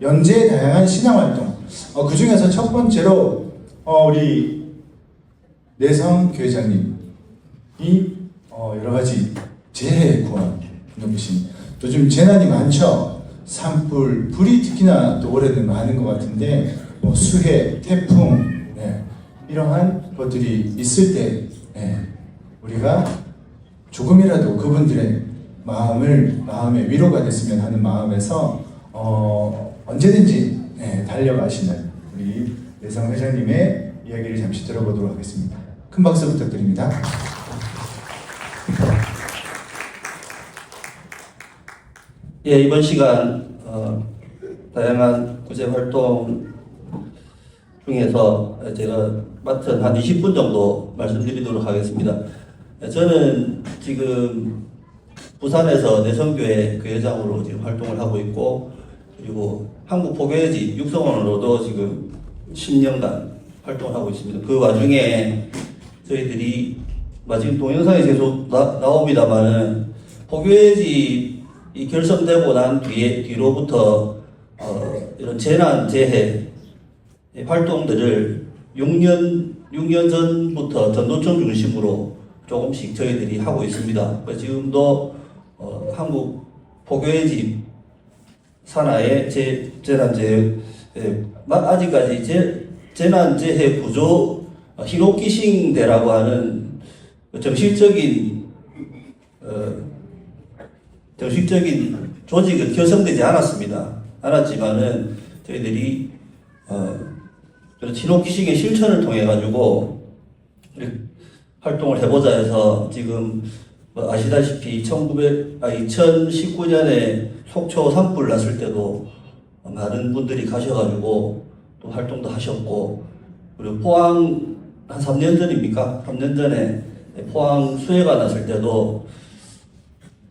연재의 다양한 신앙활동. 그 중에서 첫 번째로 우리 내성 교회장님이 여러 가지 재해 구원 해보신, 요즘 재난이 많죠. 산불, 불이 특히나 또 올해는 많은 것 같은데 수해, 태풍, 이러한 것들이 있을 때 우리가 조금이라도 그분들의 마음에 위로가 됐으면 하는 마음에서 언제든지 달려가시는 우리 내성 회장님의 이야기를 잠시 들어보도록 하겠습니다. 큰 박수 부탁드립니다. 예, 이번 시간 다양한 구제 활동 중에서 제가 맡은 한 20분 정도 말씀드리도록 하겠습니다. 저는 지금 부산에서 내성교회 교회장으로 지금 활동을 하고 있고, 그리고 한국포교회지 육성원으로도 지금 10년간 활동을 하고 있습니다. 그 와중에 저희들이 지금 동영상에 계속 나옵니다만은 포교회지 이 결성되고 난 뒤로부터 이런 재난 재해 활동들을 6년 전부터 전도청 중심으로 조금씩 저희들이 하고 있습니다. 지금도 한국 포교회집 산하의 재난재해, 아직까지 재난재해 구조 히로키싱대라고 하는 정식적인 조직은 결성되지 않았지만은 저희들이 히로키싱의 실천을 통해 가지고 활동을 해보자 해서 지금 아시다시피 2019년에 속초 산불 났을 때도 많은 분들이 가셔가지고 또 활동도 하셨고, 그리고 포항 한 3년 전입니까? 3년 전에 포항 수해가 났을 때도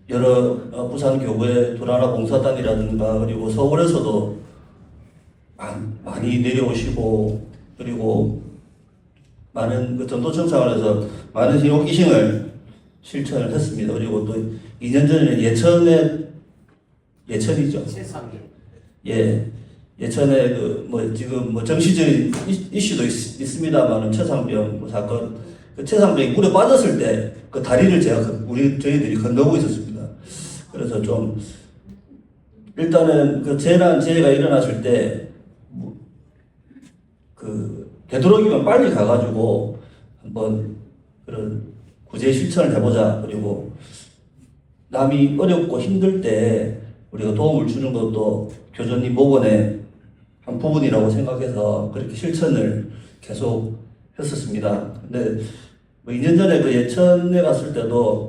여러 부산 교회 도라나 봉사단이라든가 그리고 서울에서도 많이 내려오시고, 그리고 많은 전도청 차원에서 많은 히로키싱을 실천을 했습니다. 그리고 또 2년 전에 예천이죠. 예천에 지금 정치적인 이슈도 있습니다만 최상병 사건, 그 최상병이 물에 빠졌을 때 그 다리를 저희들이 건너고 있었습니다. 그래서 좀 일단은 그 재해가 일어났을 때 되도록이면 빨리 가가지고 한번 그런 구제 실천을 해보자. 그리고 남이 어렵고 힘들 때 우리가 도움을 주는 것도 교주님 목원의 한 부분이라고 생각해서 그렇게 실천을 계속 했었습니다. 근데 2년 전에 그 예천에 갔을 때도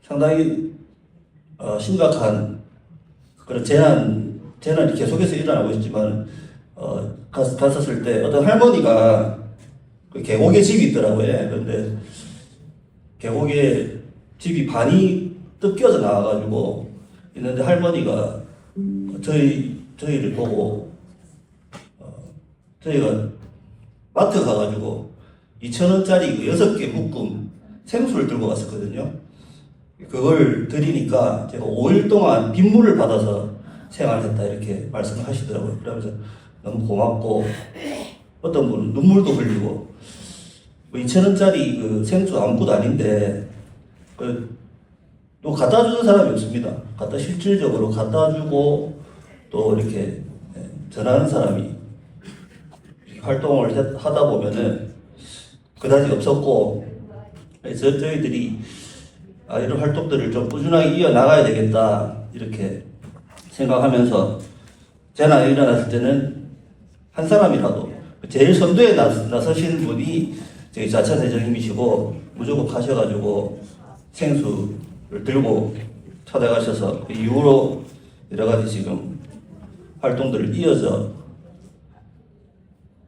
상당히 심각한 그런 재난이 계속해서 일어나고 있지만 갔었을 때 어떤 할머니가 계곡에 집이 있더라고요. 그런데 계곡에 집이 반이 뜯겨져 나와가지고 있는데 할머니가 저희를 보고 저희가 마트 가가지고 2,000원짜리 6개 묶음 생수를 들고 갔었거든요. 그걸 드리니까 제가 5일 동안 빗물을 받아서 생활했다 이렇게 말씀을 하시더라고요. 그러면서 너무 고맙고, 어떤 분은 눈물도 흘리고, 2,000원짜리 그 생수 아무것도 아닌데 또 갖다 주는 사람이 없습니다. 실질적으로 갖다 주고 또 이렇게 전하는 사람이 활동을 하다 보면은 그다지 없었고, 그래서 저희들이 이런 활동들을 좀 꾸준하게 이어나가야 되겠다 이렇게 생각하면서 재난이 일어났을 때는 한 사람이라도 제일 선두에 나서시는 분이 저희 자천회장님이시고 무조건 가셔가지고 생수를 들고 찾아가셔서 그 이후로 여러 가지 지금 활동들을 이어져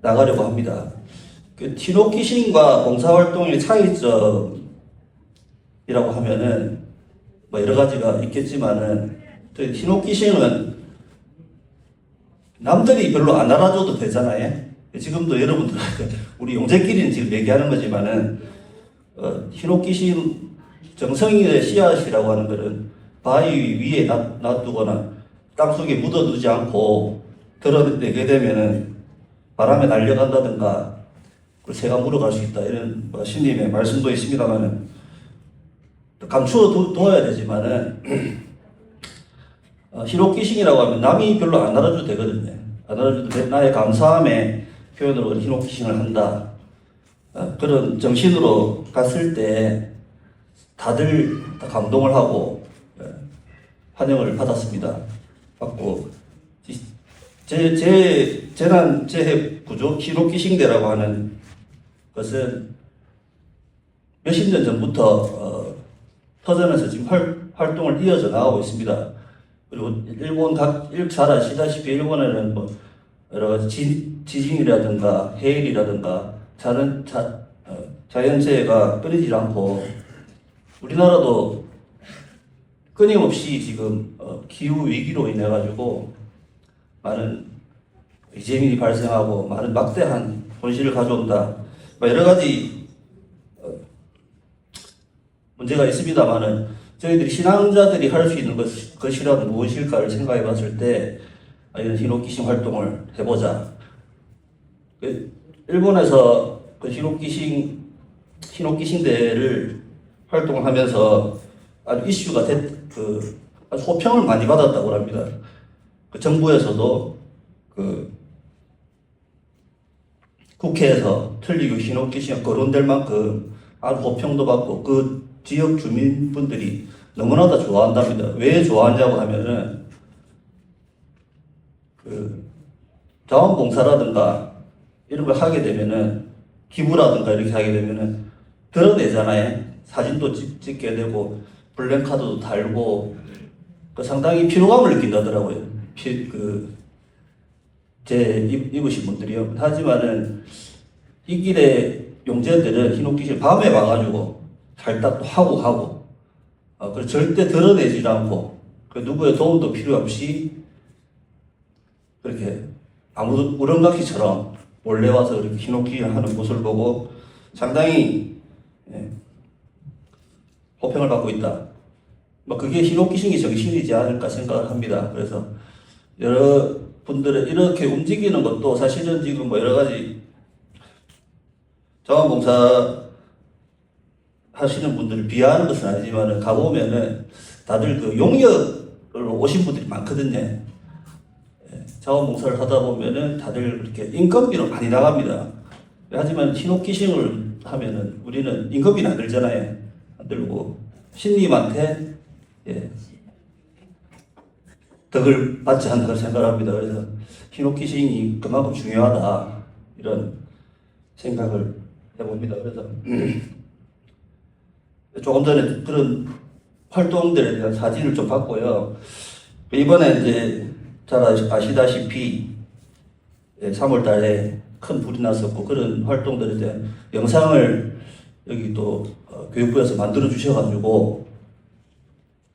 나가려고 합니다. 그 히로키싱과 봉사활동의 차이점이라고 하면은 여러 가지가 있겠지만은, 히로키싱은 남들이 별로 안 알아줘도 되잖아요. 지금도 여러분들 우리 용제끼리는 지금 얘기하는 거지만은 히로키싱 정성인의 씨앗이라고 하는 것은 바위 위에 놔두거나 땅속에 묻어두지 않고 드러내게 되면은 바람에 날려간다든가 새가 물어갈 수 있다, 이런 뭐 신님의 말씀도 있습니다만은 감추어 둬야 되지만은 히노키싱이라고 하면 남이 별로 안 알아줘도 되거든요. 안 알아줘도 나의 감사함의 표현으로 히노키싱을 한다. 그런 정신으로 갔을 때 다들 다 감동을 하고 환영을 받았습니다. 받고 재난 재해 구조 히노키싱대라고 하는 것은 몇십 년 전부터 터전에서 지금 활동을 이어져 나가고 있습니다. 그리고 일본 잘 아시다시피 일본에는 뭐 여러 가지 지진이라든가 해일이라든가 자연재해가 끊이지 않고 우리나라도 끊임없이 지금 기후 위기로 인해 가지고 많은 이재민이 발생하고 많은 막대한 손실을 가져온다. 여러 가지 문제가 있습니다만은 저희들이 신앙자들이 할 수 있는 것이라도 무엇일까를 생각해 봤을 때 이런 히노키싱 활동을 해보자. 일본에서 그 히노키싱 대회를 활동을 하면서 아주 이슈가 아주 호평을 많이 받았다고 합니다. 그 정부에서도 국회에서 틀리고 히노키싱이 거론될 만큼 아주 호평도 받고 그 지역 주민분들이 너무나 다 좋아한답니다. 왜 좋아하냐고 하면은 자원봉사라든가 이런 걸 하게 되면은 기부라든가 이렇게 하게 되면은 드러내잖아요. 사진도 찍게 되고 블랙카드도 달고 상당히 피로감을 느낀다더라고요. 제 입으신 분들이요. 하지만은 이 길에 용재들은 히노키싱 밤에 와가지고 살딱도 하고 그리고 절대 드러내지 않고 누구의 도움도 필요 없이 그렇게 아무도 우렁각시처럼 몰래 와서 그렇게 히노키를 하는 모습을 보고 상당히 호평을 받고 있다. 그게 히노키싱이 정신이지 않을까 생각을 합니다. 그래서 여러 분들은 이렇게 움직이는 것도 사실은 지금 뭐 여러 가지 자원봉사 하시는 분들을 비하하는 것은 아니지만 가보면은 다들 그 용역으로 오신 분들이 많거든요. 자원봉사를 하다 보면은 다들 그렇게 인건비로 많이 나갑니다. 하지만 히노키싱을 하면은 우리는 인건비는 안 들잖아요. 안 들고 신님한테 덕을 받지 않는다고 생각합니다. 그래서 히노키싱이 그만큼 중요하다 이런 생각을 해봅니다. 그래서 조금 전에 그런 활동들에 대한 사진을 좀 봤고요. 이번에 이제 잘 아시다시피 3월 달에 큰 불이 났었고 그런 활동들에 대한 영상을 여기 또 교육부에서 만들어 주셔가지고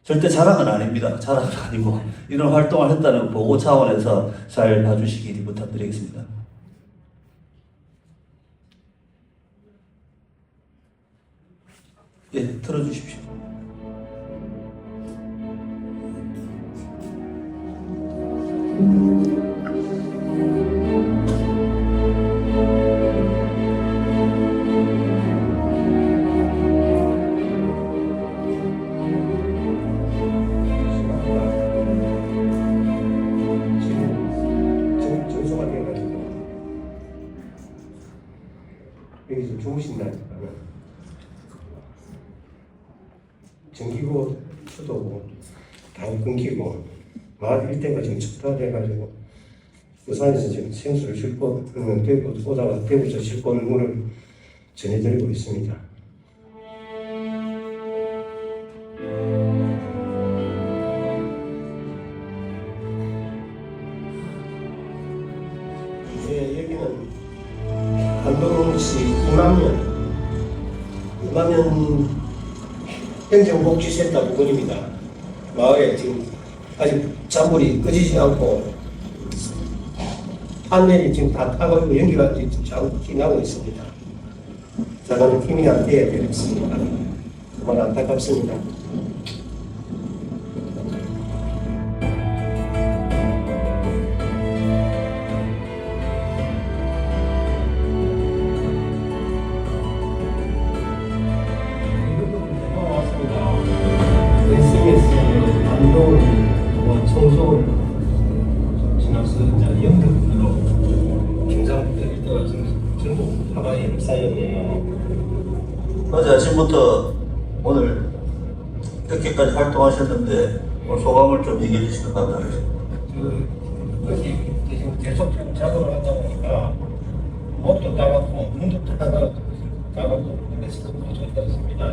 절대 자랑은 아닙니다. 자랑은 아니고 이런 활동을 했다는 보고 차원에서 잘 봐주시기 부탁드리겠습니다. 예, 틀어주십시오. 여기서 주무신다니까 전기고 수도고 다 끊기고 마을 일대가 지금 척다돼가지고 부산에서 지금 생수를 싣고 대구 오다가 대구에서 싣고 오는 물을 전해드리고 있습니다. 여기는 한동시 이만면 행정복지센터 부근입니다. 마을에 지금 아직 잔불이 꺼지지 않고 판넬이 지금 다 타가지고 연기가 지금 자꾸 나고 있습니다. 저는 힘이 안 돼야 되겠습니다. 정말 안타깝습니다. 마을 동안 청소를 지나서 이제 연극으로 김상국대 일대가 지금 전국 하나의 사연이에요. 어제 아침부터 오늘 이렇게까지 활동하셨는데 소감을 좀 얘기해 주시면 감사하겠습니다. 그것이 지금 계속 작업을 하다 보니까 목도 따갑고 눈도 따갑고 그래서 좋습니다.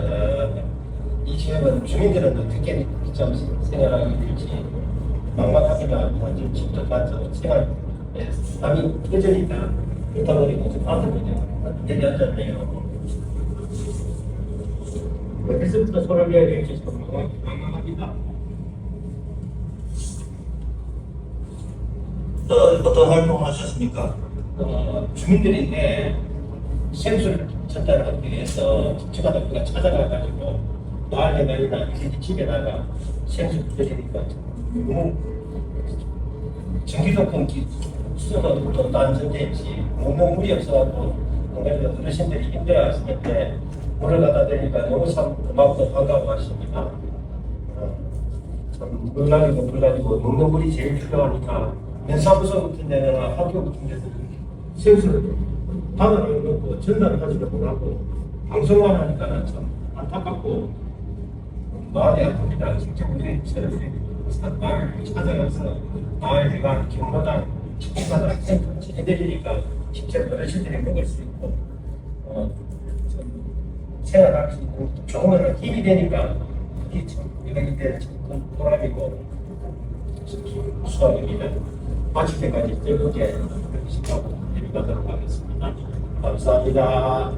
이 지역은 주민들은 어떻게 좀 생활하게 될지 막막합니다. 지금 집도 맞죠. 생활 남이 깨지니까 그러다 보니까 좀 아프거든요. 여기 앉았네요. 어디서부터 손을 내야 될지 좀 막막합니다. 어떤 활동을 하셨습니까? 주민들인데 생수를 전달하기 위해서 집마다 우리가 찾아가가지고 마을 해관이나 이렇게 집에다가 생수 드리니까 너무 전기도 끊기 수도도 돈도 안 전제했지 먹는 물이 없어갖고 뭔가 어르신들이 힘들어하실 때 물을 갖다 드리니까 너무 참 고맙고 반가워하십니다. 참 물나기도 불나기고 먹는 물이 제일 필요하니까 면사무소 같은 데는 학교 같은 데서 생수를 받아를 놓고 전달을 하지도 못하고 방송만 하니까 참 안타깝고 마음이 아픕니다. 직접 우리 새롭게 마을 찾아가서 마을 회관 경로당 집마다 생수 해드리니까 직접 어르신들이 먹을 수 있고 좀 생활할 수 있고 조금은 힘이 되니까 이게 참 이때 참 보람이고 수고합니다. 마칠 때까지 즐겁게 하고 내려가도록 하겠습니다. 감사합니다.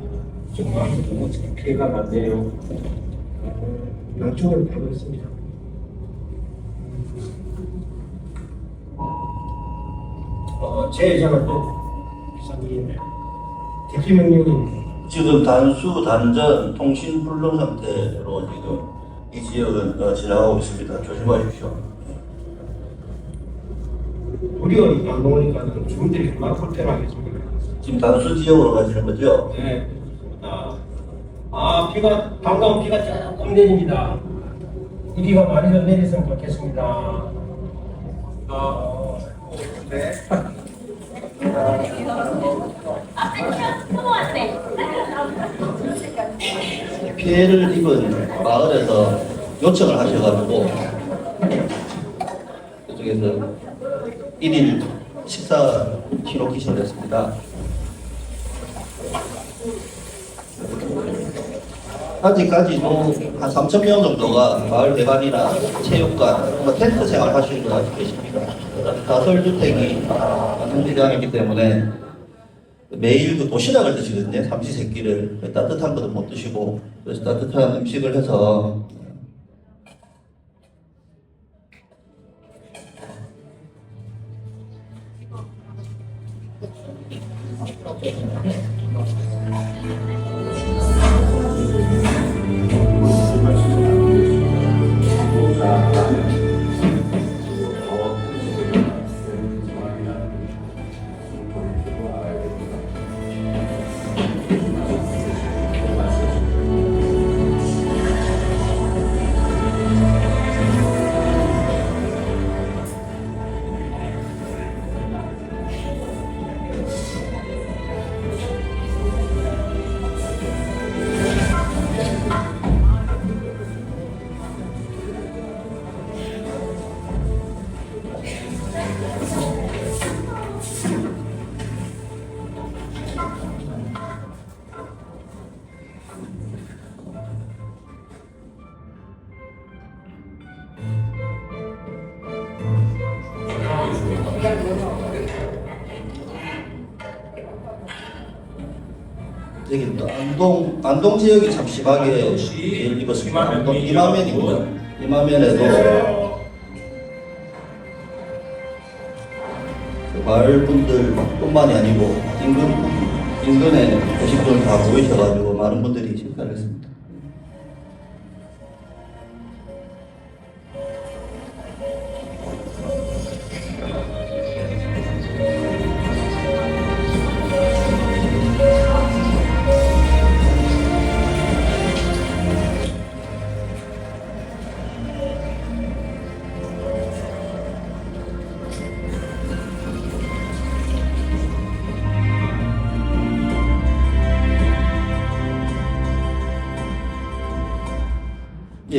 정말 너무 피해가 많네요. 양쪽을 파고 있습니다. 제 예정은 또 기사님 대피 명령이 지금 단수, 단전, 통신 불능 상태로 지금 이 지역은 지나가고 있습니다. 조심하십시오. 우리가 안 먹으니까 주민들이 그만 불편하겠습니다. 지금 단수 지역으로 가시는 거죠? 네. 비가 반가운 비가 조금 내립니다. 이 비가 많이 좀 내렸으면 좋겠습니다. 네. 피해를 입은 마을에서 요청을 하셔가지고 그쪽에서 1일 식사 신호기시를 했습니다. 아직까지도 한 3,000명 정도가 마을 배관이나 체육관, 텐트 생활 하시는 분 아직 계십니다. 다설주택이 많은 지장이기 때문에 매일 그 도시락을 드시거든요. 삼시세끼를 따뜻한 것도 못 드시고 그래서 따뜻한 음식을 해서 여기 또 안동 지역이 참 심하게 피해를 입었습니다. 안동 이마면이고요. 이마면에도 마을 분들뿐만이 아니고 인근에 도시분들 다 모이셔가지고 많은 분들이 심사를 했습니다.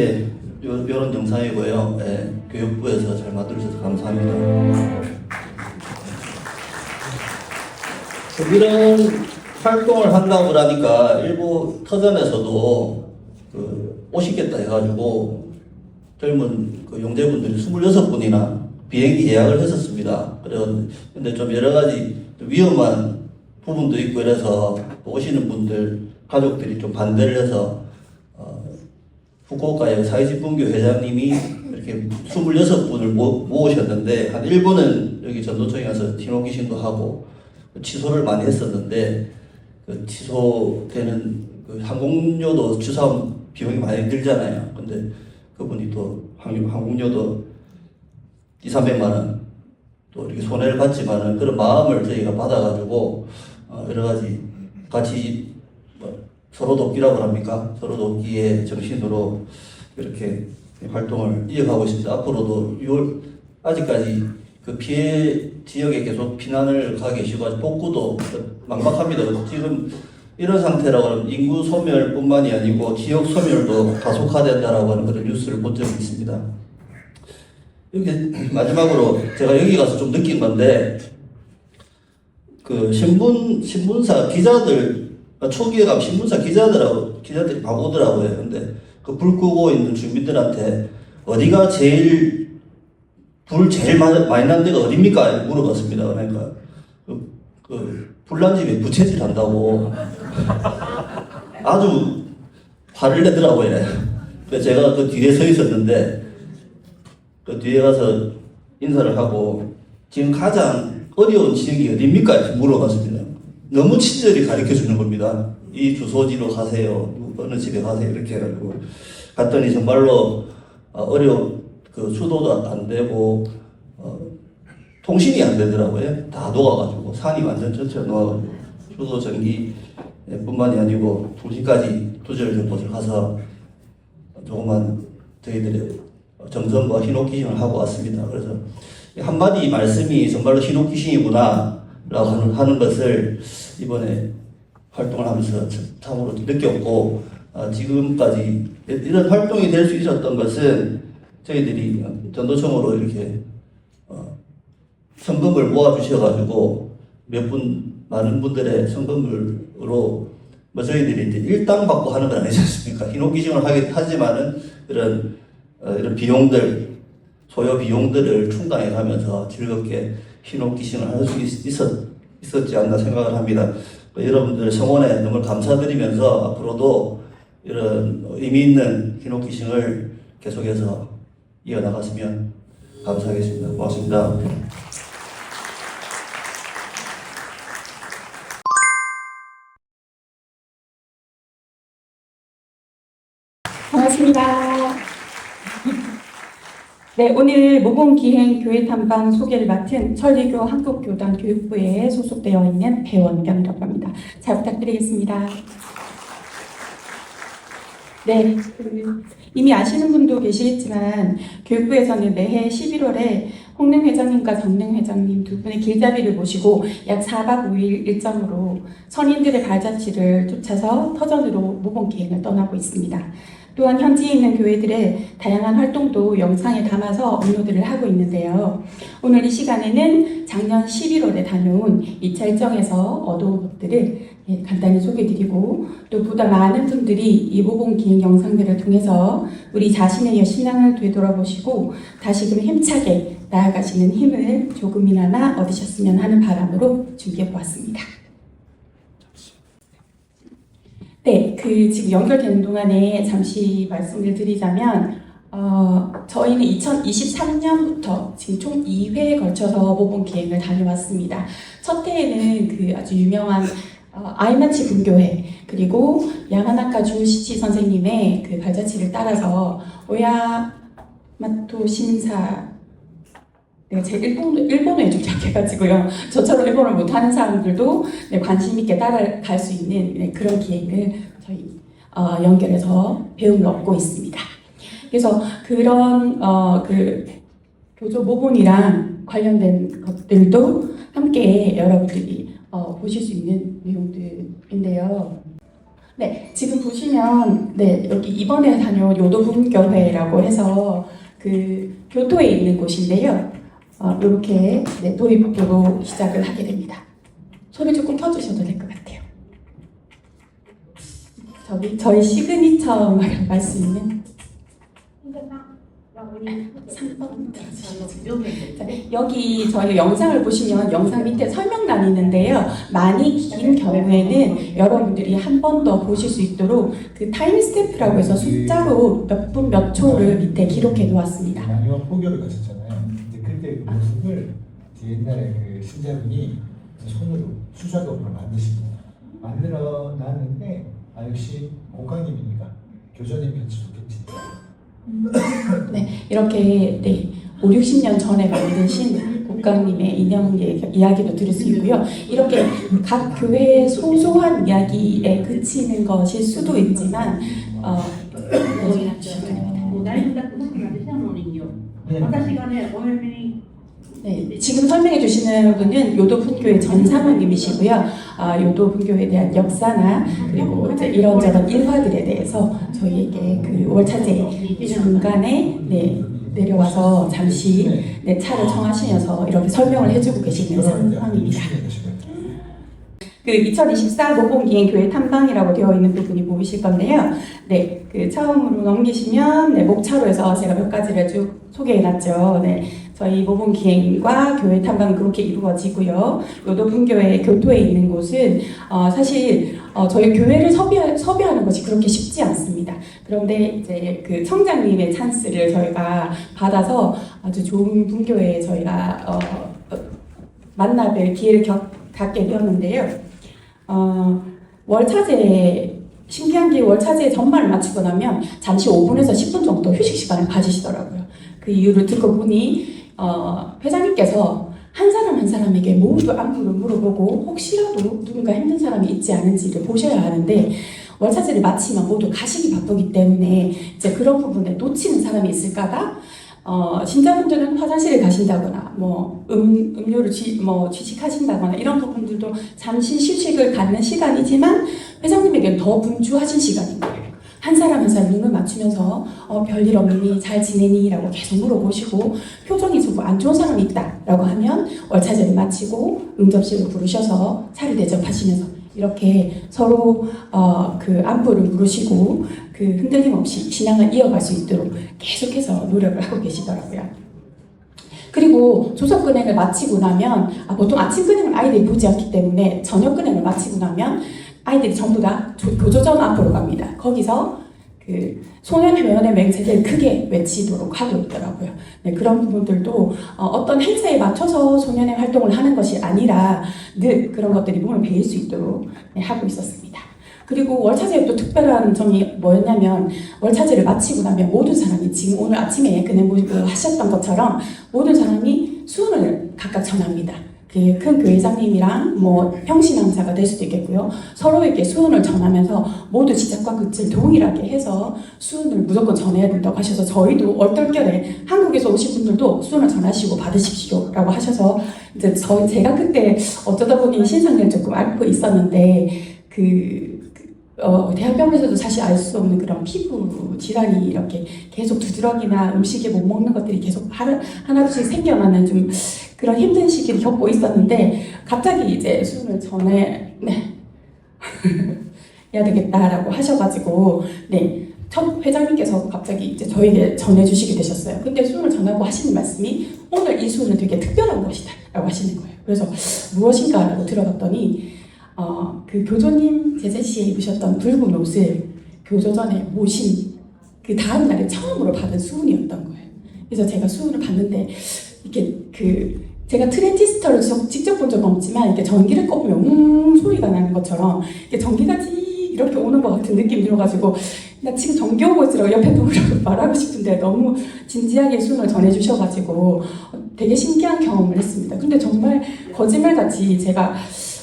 예, 요런 영상이고요. 예, 교육부에서 잘 만들어주셔서 감사합니다. 이런 활동을 한다고 하니까 일부 터전에서도 오시겠다 해가지고 젊은 용재분들이 26분이나 비행기 예약을 했었습니다. 근데 좀 여러 가지 위험한 부분도 있고 이래서 오시는 분들 가족들이 좀 반대를 해서 후쿠오카의 사이즈분교 회장님이 이렇게 26분을 모으셨는데 한 일부는 여기 전도청에 가서 티노기신도 하고 취소를 많이 했었는데 그 취소되는 그 항공료도 취소하면 비용이 많이 들잖아요. 근데 그분이 또 항공료도 200~300만 원 또 이렇게 손해를 봤지만은 그런 마음을 저희가 받아가지고 여러 가지 같이 서로 돕기라고 합니까? 서로 돕기의 정신으로 이렇게 활동을 이어가고 있습니다. 앞으로도 6월 아직까지 그 피해 지역에 계속 피난을 가 계시고 아직 복구도 막막합니다. 지금 이런 상태라고 하면 인구 소멸뿐만이 아니고 지역 소멸도 가속화된다라고 하는 그런 뉴스를 본 적이 있습니다. 이렇게 마지막으로 제가 여기 가서 좀 느낀 건데 그 신문사 기자들 초기에 가면 신문사 기자들이 바보더라고요. 근데 그 불 끄고 있는 주민들한테 어디가 불 제일 많이 난 데가 어딥니까? 물어봤습니다. 그러니까 불난 집에 부채질 한다고 아주 화를 내더라고요. 그래서 제가 그 뒤에 서 있었는데 그 뒤에 가서 인사를 하고 지금 가장 어려운 지역이 어딥니까? 이렇게 물어봤습니다. 너무 친절히 가르쳐 주는 겁니다. 이 주소지로 가세요. 어느 집에 가세요. 이렇게 해가지고 갔더니 정말로 어려운 그 수도도 안 되고 통신이 안 되더라고요. 다 녹아가지고 산이 완전 전체가 녹아가지고 수도 전기 뿐만이 아니고 통신까지 두절된 곳을 가서 조그만 저희들의 정성과 희노기심을 하고 왔습니다. 그래서 한마디 말씀이 정말로 희노기심이구나 라고 하는 것을 이번에 활동을 하면서 참으로 느꼈고 지금까지 이런 활동이 될 수 있었던 것은 저희들이 전도청으로 이렇게 성금을 모아주셔가지고 많은 분들의 성금으로 저희들이 이제 일당 받고 하는 건 아니지 않습니까? 희노기심을 하지만은 이런 비용들, 소요 비용들을 충당해 가면서 즐겁게 희노기심을 할 수 있었지 않나 생각을 합니다. 여러분들 성원에 너무 감사드리면서 앞으로도 이런 의미 있는 희노기심을 계속해서 이어나갔으면 감사하겠습니다. 고맙습니다. 반갑습니다. 네, 오늘 모범기행 교회 탐방 소개를 맡은 천리교 한국교단 교육부에 소속되어 있는 배원경이라고 합니다. 잘 부탁드리겠습니다. 네, 이미 아시는 분도 계시겠지만 교육부에서는 매해 11월에 홍능 회장님과 정능 회장님 두 분의 길잡이를 모시고 약 4박 5일 일정으로 선인들의 발자취를 쫓아서 터전으로 모범기행을 떠나고 있습니다. 또한 현지에 있는 교회들의 다양한 활동도 영상에 담아서 업로드를 하고 있는데요. 오늘 이 시간에는 작년 11월에 다녀온 2차 일정에서 얻어온 것들을 간단히 소개해드리고 또 보다 많은 분들이 이 모범기행 영상들을 통해서 우리 자신의 신앙을 되돌아보시고 다시금 힘차게 나아가시는 힘을 조금이나마 얻으셨으면 하는 바람으로 준비해보았습니다. 네, 지금 연결되는 동안에 잠시 말씀을 드리자면 저희는 2023년부터 지금 총 2회에 걸쳐서 모범기행을 다녀왔습니다. 첫 해에는 아주 유명한 아이마치 분교회 그리고 야마나카 주시치 선생님의 발자취를 따라서 오야마토 신사 제 일본어에 좀 약해가지고요. 저처럼 일본어를 못하는 사람들도 관심 있게 따라갈 수 있는 그런 기행을 저희 연결해서 배움을 얻고 있습니다. 그래서 그런 교조 모본이랑 관련된 것들도 함께 여러분들이 보실 수 있는 내용들인데요. 네, 지금 보시면 네 여기 이번에 다녀온 요도분교회라고 해서 그 교토에 있는 곳인데요. 이렇게 네, 도입부로 시작을 하게 됩니다. 소리 조금 퍼주셔도 될 것 같아요. 저희 시그니처 말할 수 있는 3번 들어주시죠. 여기 저희 영상을 보시면 영상 밑에 설명란이 있는데요. 많이 긴 경우에는 여러분들이 한 번 더 보실 수 있도록 그 타임스탬프라고 해서 숫자로 몇 분 몇 초를 밑에 기록해 놓았습니다. 마녀 포교를 가셨잖아요. 근데 그때 그 모습을 이제 옛날에 그 신자분이 손으로 수작업으로 만들어 놨는데 역시 목강님이니까 교조님 편지 좋겠지. 네, 이렇게 네, 5, 60년 전에 만드신 국강님의 인형의 이야기도 들을 수 있고요. 이렇게 각 교회의 소소한 이야기에 그치는 것일 수도 있지만 네, 지금 설명해 주시는 분은 요도분교회 전 사모님이시고요. 요도분교회에 대한 역사나 그리고 이제 이런저런 일화들에 대해서 저희에게 그 월차제 중간에 네, 내려와서 잠시 네, 차를 청하시면서 이렇게 설명을 해주고 계시는 상황입니다. 그 2024 모범기행 교회 탐방이라고 되어 있는 부분이 보이실 건데요. 네, 그 처음으로 넘기시면 네, 목차로에서 제가 몇 가지를 쭉 소개해놨죠. 네, 저희 모범기행과 교회 탐방은 그렇게 이루어지고요. 요도분교회 교토에 있는 곳은 사실 저희 교회를 섭외하는 것이 그렇게 쉽지 않습니다. 그런데 이제 그 청장님의 찬스를 저희가 받아서 아주 좋은 분교회에 저희가 만나뵐 기회를 갖게 되었는데요. 월차제 신기한 게 월차제 전말을 마치고 나면 잠시 5분에서 10분 정도 휴식 시간을 가지시더라고요. 그 이유를 듣고 보니 회장님께서 한 사람 한 사람에게 모두 안부를 물어보고 혹시라도 누군가 힘든 사람이 있지 않은지를 보셔야 하는데 월차제를 마치면 모두 가시기 바쁘기 때문에 이제 그런 부분에 놓치는 사람이 있을까봐 신자분들은 화장실에 가신다거나 뭐 음료를 취식하신다거나 이런 부분들도 잠시 휴식을 갖는 시간이지만 회장님에게는 더 분주하신 시간인 거예요. 한 사람 한 사람 눈을 맞추면서 별일 없니? 잘 지내니? 라고 계속 물어보시고 표정이 좀 안 좋은 사람이 있다 라고 하면 월차제를 마치고 응접실로 부르셔서 차를 대접하시면서 이렇게 서로 그 안부를 물으시고 그 흔들림 없이 신앙을 이어갈 수 있도록 계속해서 노력을 하고 계시더라고요. 그리고 조석 근행을 마치고 나면 보통 아침 근행은 아이들이 보지 않기 때문에 저녁 근행을 마치고 나면 아이들이 전부 다 교조전 앞으로 갑니다. 거기서 그 소년회원의 맹세를 크게 외치도록 하고 있더라고요. 네, 그런 부분들도 어떤 행사에 맞춰서 소년회 활동을 하는 것이 아니라 늘 그런 것들이 몸을 배일 수 있도록 네, 하고 있었습니다. 그리고 월차제의 또 특별한 점이 뭐였냐면 월차제를 마치고 나면 모든 사람이 지금 오늘 아침에 그네 하셨던 것처럼 모든 사람이 수은을 각각 전합니다. 그 큰 교회장님이랑 뭐 평신앙자가 될 수도 있겠고요. 서로에게 수은을 전하면서 모두 시작과 끝을 동일하게 해서 수은을 무조건 전해야 된다고 하셔서 저희도 얼떨결에 한국에서 오신 분들도 수은을 전하시고 받으십시오 라고 하셔서 이제 제가 그때 어쩌다 보니 신상을 조금 앓고 있었는데 대학병원에서도 사실 알 수 없는 그런 피부 질환이 이렇게 계속 두드러기나 음식에 못 먹는 것들이 계속 하나둘씩 생겨나는 좀 그런 힘든 시기를 겪고 있었는데 갑자기 이제 수은을 전해 해야 되겠다라고 하셔가지고 첫 회장님께서 갑자기 이제 저에게 전해주시게 되셨어요. 근데 수은을 전하고 하시는 말씀이 오늘 이 수은은 되게 특별한 것이다 라고 하시는 거예요. 그래서 무엇인가 라고 들어봤더니 그 교조님 제재시에 입으셨던 붉은 옷을 교조전에 모신 그 다음 날에 처음으로 받은 수은이었던 거예요. 그래서 제가 수은을 받는데 이렇게 제가 트랜지스터를 직접 본 적은 없지만 이렇게 전기를 꼽으면 소리가 나는 것처럼 이렇게 전기가 이렇게 오는 것 같은 느낌이 들어가지고 나 지금 전기 오고 있으라고 옆에 보려고 말하고 싶은데 너무 진지하게 수은을 전해주셔가지고 되게 신기한 경험을 했습니다. 근데 정말 거짓말같이 제가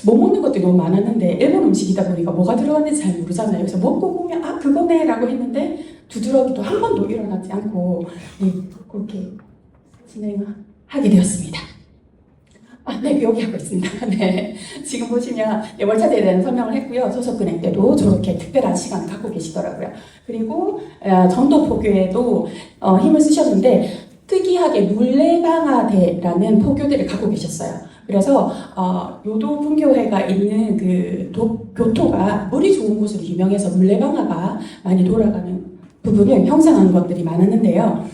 못 먹는 것들이 너무 많았는데 일본 음식이다 보니까 뭐가 들어갔는지 잘 모르잖아요. 그래서 먹고 보면 그거네 라고 했는데 두드러기도 한 번도 일어나지 않고 그렇게 진행하게 되었습니다. 네, 여기 하고 있습니다. 네, 지금 보시면 네, 월차제에 대한 설명을 했고요. 소속은행 때도 저렇게 특별한 시간을 갖고 계시더라고요. 그리고 전도포교에도 힘을 쓰셨는데 특이하게 물레방아대라는 포교대를 갖고 계셨어요. 그래서 요도분교회가 있는 그 교토가 물이 좋은 곳으로 유명해서 물레방아가 많이 돌아가는 부분을 형성한 것들이 많았는데요.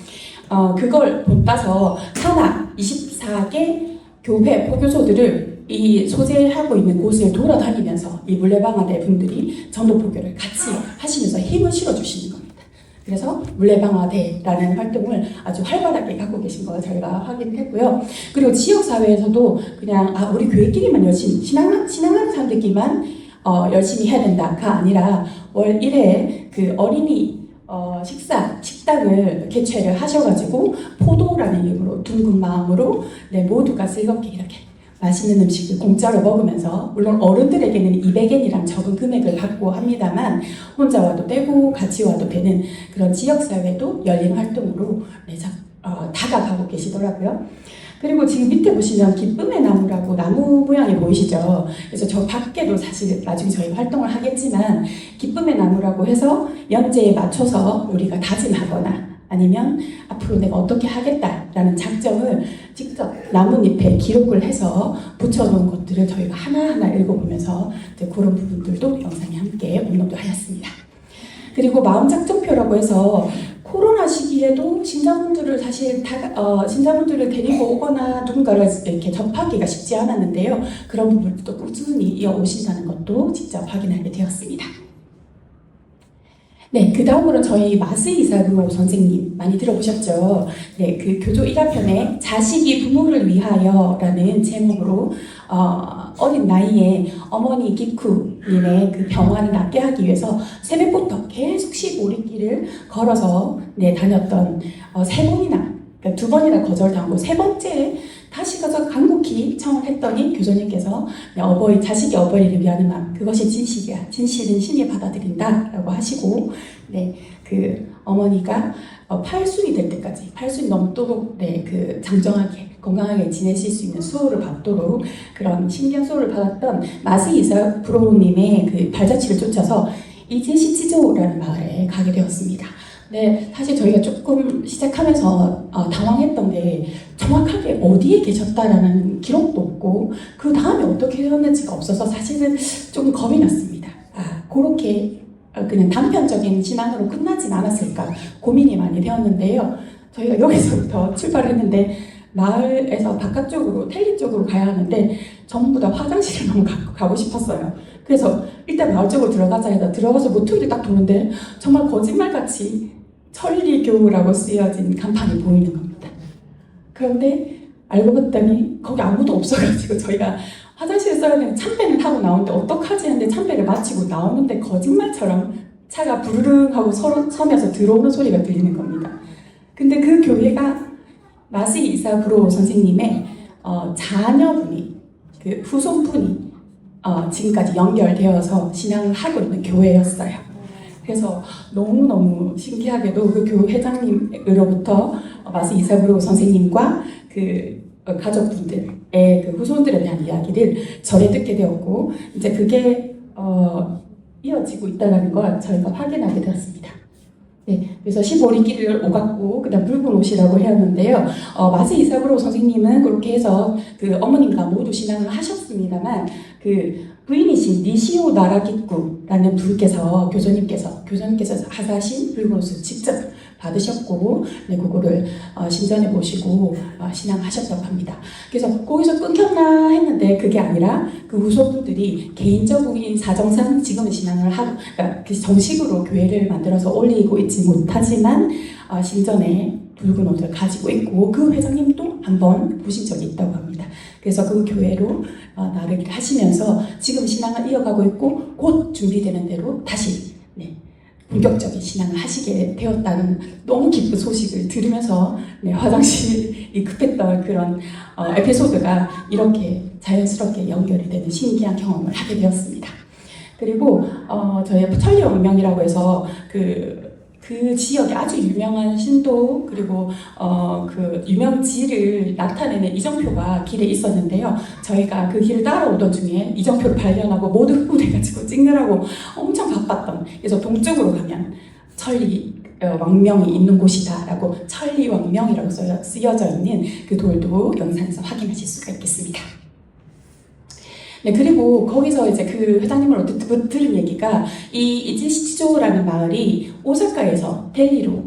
그걸 본따서 하나 24개 교회 포교소들을 이 소재하고 있는 곳을 돌아다니면서 이 물레방아대 분들이 전도포교를 같이 하시면서 힘을 실어주시는 겁니다. 그래서 물레방아대라는 활동을 아주 활발하게 갖고 계신 걸 저희가 확인했고요. 그리고 지역사회에서도 그냥 우리 교회끼리만 열심히 신앙하는 사람들끼리만 열심히 해야 된다가 아니라 월 1회 그 어린이 식당을 개최를 하셔가지고 포도라는 이름으로 둥근 마음으로 네, 모두가 즐겁게 이렇게 맛있는 음식을 공짜로 먹으면서 물론 어른들에게는 200엔이란 적은 금액을 받고 합니다만 혼자 와도 되고 같이 와도 되는 그런 지역사회도 열린 활동으로 네, 다가가고 계시더라고요. 그리고 지금 밑에 보시면 기쁨의 나무라고 나무 모양이 보이시죠? 그래서 저 밖에도 사실 나중에 저희 활동을 하겠지만 기쁨의 나무라고 해서 연재에 맞춰서 우리가 다짐하거나 아니면 앞으로 내가 어떻게 하겠다라는 작정을 직접 나뭇잎에 기록을 해서 붙여놓은 것들을 저희가 하나하나 읽어보면서 그런 부분들도 영상에 함께 업로드 하였습니다. 그리고 마음작정표라고 해서 코로나 시기에도 신자분들을 사실 신자분들을 데리고 오거나 누군가를 이렇게 접하기가 쉽지 않았는데요. 그런 부분도 꾸준히 이어오신다는 것도 직접 확인하게 되었습니다. 네, 그 다음으로 저희 마스 이사루 선생님 많이 들어보셨죠? 네, 그 교조 1화편에 자식이 부모를 위하여라는 제목으로 어린 나이에 어머니 기쿠님의 그 병환을 낫게 하기 위해서 새벽부터 계속 15리길을 걸어서 네, 다녔던 3번이나 그러니까 2번이나 거절당하고 3번째 다시 가서 간곡히 청을 했더니 교수님께서 자식이 어버이를 위하는 마음 그것이 진실이야. 진실은 신이 받아들인다라고 하시고 네, 그 어머니가 8순이 될 때까지 8순이 넘도록 네, 그 장정하게 건강하게 지내실 수 있는 수호를 받도록 그런 신기한 수호를 받았던 마스 이사 프로님의 그 발자취를 쫓아서 이제시치조라는 마을에 가게 되었습니다. 네, 사실 저희가 조금 시작하면서 당황했던 게 정확하게 어디에 계셨다라는 기록도 없고 그 다음에 어떻게 되었는지가 없어서 사실은 좀 겁이 났습니다. 그렇게 그냥 단편적인 신앙으로 끝나진 않았을까 고민이 많이 되었는데요. 저희가 여기서부터 출발했는데 마을에서 바깥쪽으로 텔리 쪽으로 가야 하는데 전부 다 화장실을 너무 가고 싶었어요. 그래서 일단 마을 쪽으로 들어가자 해서 들어가서 모퉁이를 딱 도는데 정말 거짓말같이 천리교라고 쓰여진 간판이 보이는 겁니다. 그런데 알고 봤더니 거기 아무도 없어가지고 저희가 화장실에 써야 되는 참배를 하고 나오는데 어떡하지 했는데 참배를 마치고 나오는데 거짓말처럼 차가 부르릉 하고 서면서 들어오는 소리가 들리는 겁니다. 근데 그 교회가 마스 이사브로 선생님의 자녀분이 그 후손분이 지금까지 연결되어서 신앙을 하고 있는 교회였어요. 그래서 너무너무 신기하게도 그 교회 회장님으로부터 마스 이사브로 선생님과 그 가족분들의 그 후손들에 대한 이야기를 전해 듣게 되었고 이제 그게 이어지고 있다는 걸 저희가 확인하게 되었습니다. 네, 그래서 15리길을 오갔고 그다음 붉은 옷이라고 해왔는데요. 마스 이사브로 선생님은 그렇게 해서 그 어머님과 모두 신앙을 하셨습니다만 그 부인이신 니시오 나라기쿠라는 분께서 교수님께서 하사신 붉은 옷을 직접 받으셨고 네, 그거를 신전에 모시고 신앙하셨다고 합니다. 그래서 거기서 끊겼나 했는데 그게 아니라 그 후손분들이 개인적인 사정상 지금은 신앙을 하고 그러니까 정식으로 교회를 만들어서 올리고 있지 못하지만 신전에 붉은 옷을 가지고 있고 그 회장님도 한번 보신 적이 있다고 합니다. 그래서 그 교회로 나르기를 하시면서 지금 신앙을 이어가고 있고 곧 준비되는 대로 다시 네, 본격적인 신앙을 하시게 되었다는 너무 기쁜 소식을 들으면서 네, 화장실이 급했던 그런 에피소드가 이렇게 자연스럽게 연결이 되는 신기한 경험을 하게 되었습니다. 그리고 저희 천리운명이라고 해서 그 그 지역에 아주 유명한 신도 그리고 그 유명지를 나타내는 이정표가 길에 있었는데요. 저희가 그 길을 따라오던 중에 이정표를 발견하고 모두 흥분해가지고 찍느라고 엄청 바빴던. 그래서 동쪽으로 가면 천리 왕명이 있는 곳이다라고 천리왕명이라고 쓰여져 있는 그 돌도 영상에서 확인하실 수가 있겠습니다. 네, 그리고 거기서 이제 그 회장님을 들은 얘기가 이 이지시조라는 마을이 오사카에서 델리로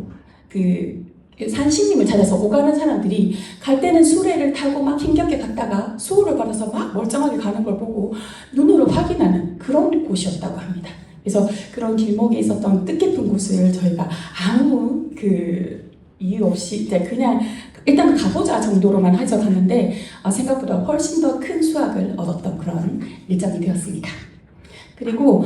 그 산신님을 찾아서 오가는 사람들이 갈 때는 수레를 타고 막 힘겹게 갔다가 수호를 받아서 막 멀쩡하게 가는 걸 보고 눈으로 확인하는 그런 곳이었다고 합니다. 그래서 그런 길목에 있었던 뜻깊은 곳을 저희가 아무 그 이유 없이 이제 그냥 일단 가보자 정도로만 해서 갔는데 생각보다 훨씬 더 큰 수확을 얻었던 그런 일정이 되었습니다. 그리고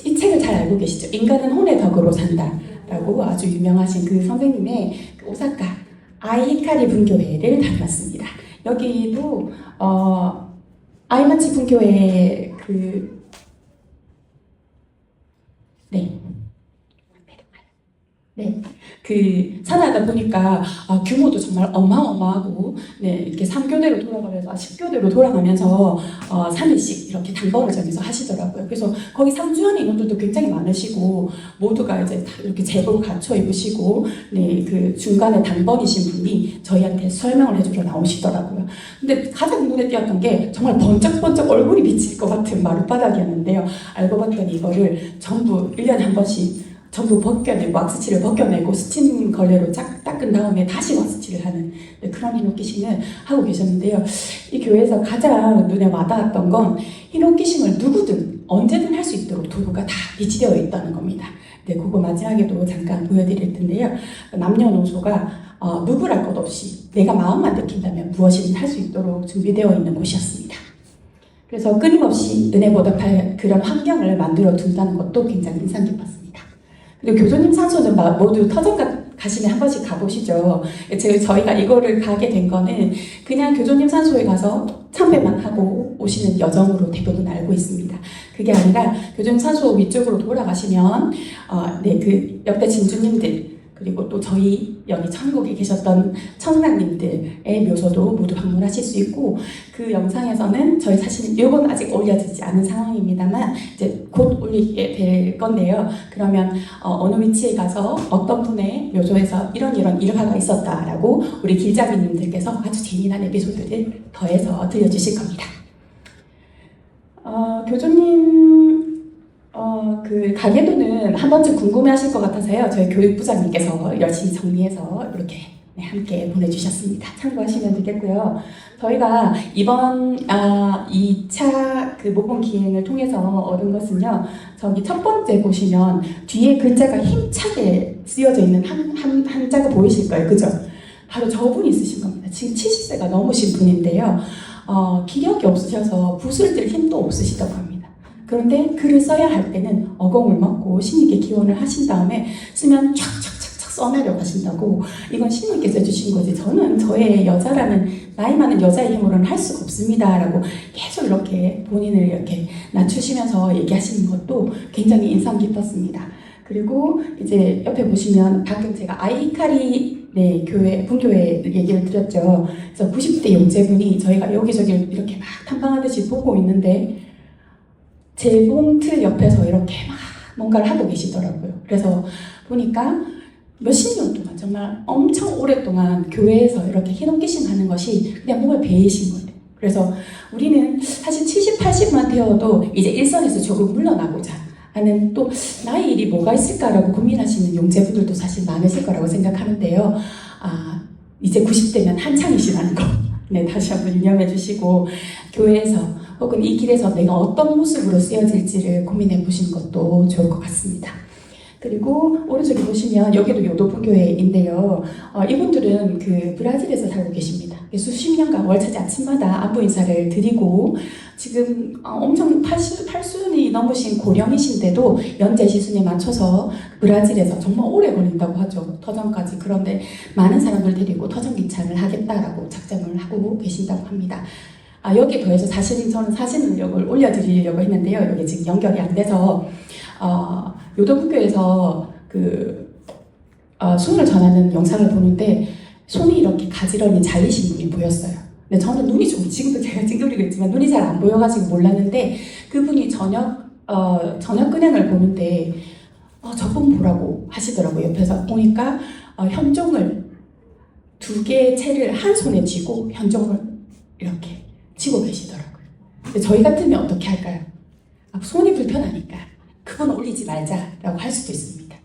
이 책을 잘 알고 계시죠? 인간은 혼의 덕으로 산다라고 아주 유명하신 그 선생님의 그 오사카 아이히카리 분교회를 다녀왔습니다. 여기도 아이마치 분교회 그 산하다 보니까 규모도 정말 어마어마하고 이렇게 3교대로 돌아가면서 10교대로 돌아가면서 3일씩 이렇게 당번을 정해서 하시더라고요. 그래서 거기 상주하는 인원들도 굉장히 많으시고 모두가 이제 다 이렇게 제복 갖춰 입으시고 그 중간에 당번이신 분이 저희한테 설명을 해주러 나오시더라고요. 근데 가장 눈에 띄었던 게 정말 번쩍번쩍 얼굴이 비칠 것 같은 마룻바닥이었는데요. 알고 봤더니 이거를 전부 1년에 한 번씩 전부 벗겨내고 왁스칠을 벗겨내고 스팀 걸레로 쫙 닦은 다음에 다시 왁스칠을 하는 그런 히노키싱을 하고 계셨는데요. 이 교회에서 가장 눈에 와닿았던 건 히노키싱을 누구든 언제든 할 수 있도록 도구가 다 비치되어 있다는 겁니다. 네, 그거 마지막에도 잠깐 보여드릴 텐데요. 남녀노소가 누구랄 것 없이 내가 마음만 느낀다면 무엇이든 할 수 있도록 준비되어 있는 곳이었습니다. 그래서 끊임없이 은혜 보답할 그런 환경을 만들어 둔다는 것도 굉장히 인상 깊었습니다. 그리고 교수님 산소는 모두 터전 가시면 한 번씩 가보시죠. 저희가 이거를 가게 된 거는 그냥 교수님 산소에 가서 참배만 하고 오시는 여정으로 대부분 알고 있습니다. 그게 아니라 교수님 산소 위쪽으로 돌아가시면 그 옆에 진주님들 그리고 또 저희 여기 천국에 계셨던 천상님들의 묘소도 모두 방문하실 수 있고 그 영상에서는 저희 사실 이건 아직 올려지지 않은 상황입니다만 이제 곧 올리게 될 건데요. 그러면 어느 위치에 가서 어떤 분의 묘소에서 이런 일화가 있었다라고 우리 길잡이님들께서 아주 재미난 에피소드를 더해서 들려주실 겁니다. 교주님 그 가계도는 한 번쯤 궁금해하실 것 같아서요. 저희 교육부장님께서 열심히 정리해서 이렇게 함께 보내주셨습니다. 참고하시면 되겠고요. 저희가 이번 2차 그 모범 기행을 통해서 얻은 것은요. 저기 첫 번째 보시면 뒤에 글자가 힘차게 쓰여져 있는 한자가 보이실 거예요. 그죠? 바로 저분이 쓰신 겁니다. 지금 70세가 넘으신 분인데요. 기력이 없으셔서 붓을 들 힘도 없으시다고 합니다. 그런데 글을 써야 할 때는 어공을 먹고 신님께 기원을 하신 다음에 쓰면 촥촥촥촥 써내려 가신다고. 이건 신님께서 해주신 거지 저는 저의 여자라는 나이 많은 여자의 힘으로는 할 수가 없습니다 라고 계속 이렇게 본인을 이렇게 낮추시면서 얘기하시는 것도 굉장히 인상 깊었습니다. 그리고 이제 옆에 보시면 방금 제가 아이히카리 교회, 분교회 얘기를 드렸죠. 그래서 90대 영재분이 저희가 여기저기 이렇게 막 탐방하듯이 보고 있는데 재봉틀 옆에서 이렇게 막 뭔가를 하고 계시더라고요. 그래서 보니까 몇십 년 동안 정말 엄청 오랫동안 교회에서 이렇게 히노키싱 하는 것이 그냥 몸을 베이신 거예요. 그래서 우리는 사실 70, 80만 되어도 이제 일선에서 조금 물러나고자 하는 또 나의 일이 뭐가 있을까라고 고민하시는 용재분들도 사실 많으실 거라고 생각하는데요. 이제 90대면 한창이시라는 거 다시 한번 유념해 주시고 교회에서 혹은 이 길에서 내가 어떤 모습으로 쓰여질지를 고민해 보시는 것도 좋을 것 같습니다. 그리고 오른쪽에 보시면 여기도 요도분교회인데요. 이분들은 그 브라질에서 살고 계십니다. 수십 년간 월차지 아침마다 안부 인사를 드리고 지금 엄청 88순이 넘으신 고령이신데도 연재 시순에 맞춰서 브라질에서 정말 오래 걸린다고 하죠. 터전까지. 그런데 많은 사람들 데리고 터전 기차를 하겠다라고 작정을 하고 계신다고 합니다. 여기에 더해서 저는 사진 능력을 올려드리려고 했는데요. 여기 지금 연결이 안 돼서 요도분교에서 수훈을 전하는 영상을 보는데 손이 이렇게 가지런히 잘리신 분이 보였어요. 근데 저는 눈이 좀 지금도 제가 찡그리고 있지만 눈이 잘 안 보여가지고 몰랐는데 그분이 저녁 근행을 보는데 저분 보라고 하시더라고요. 옆에서 보니까 현종을 2개의 채를 한 손에 쥐고 현종을 이렇게 쥐고 계시더라고요. 근데 저희 같으면 어떻게 할까요? 손이 불편하니까 그건 올리지 말자라고 할 수도 있습니다.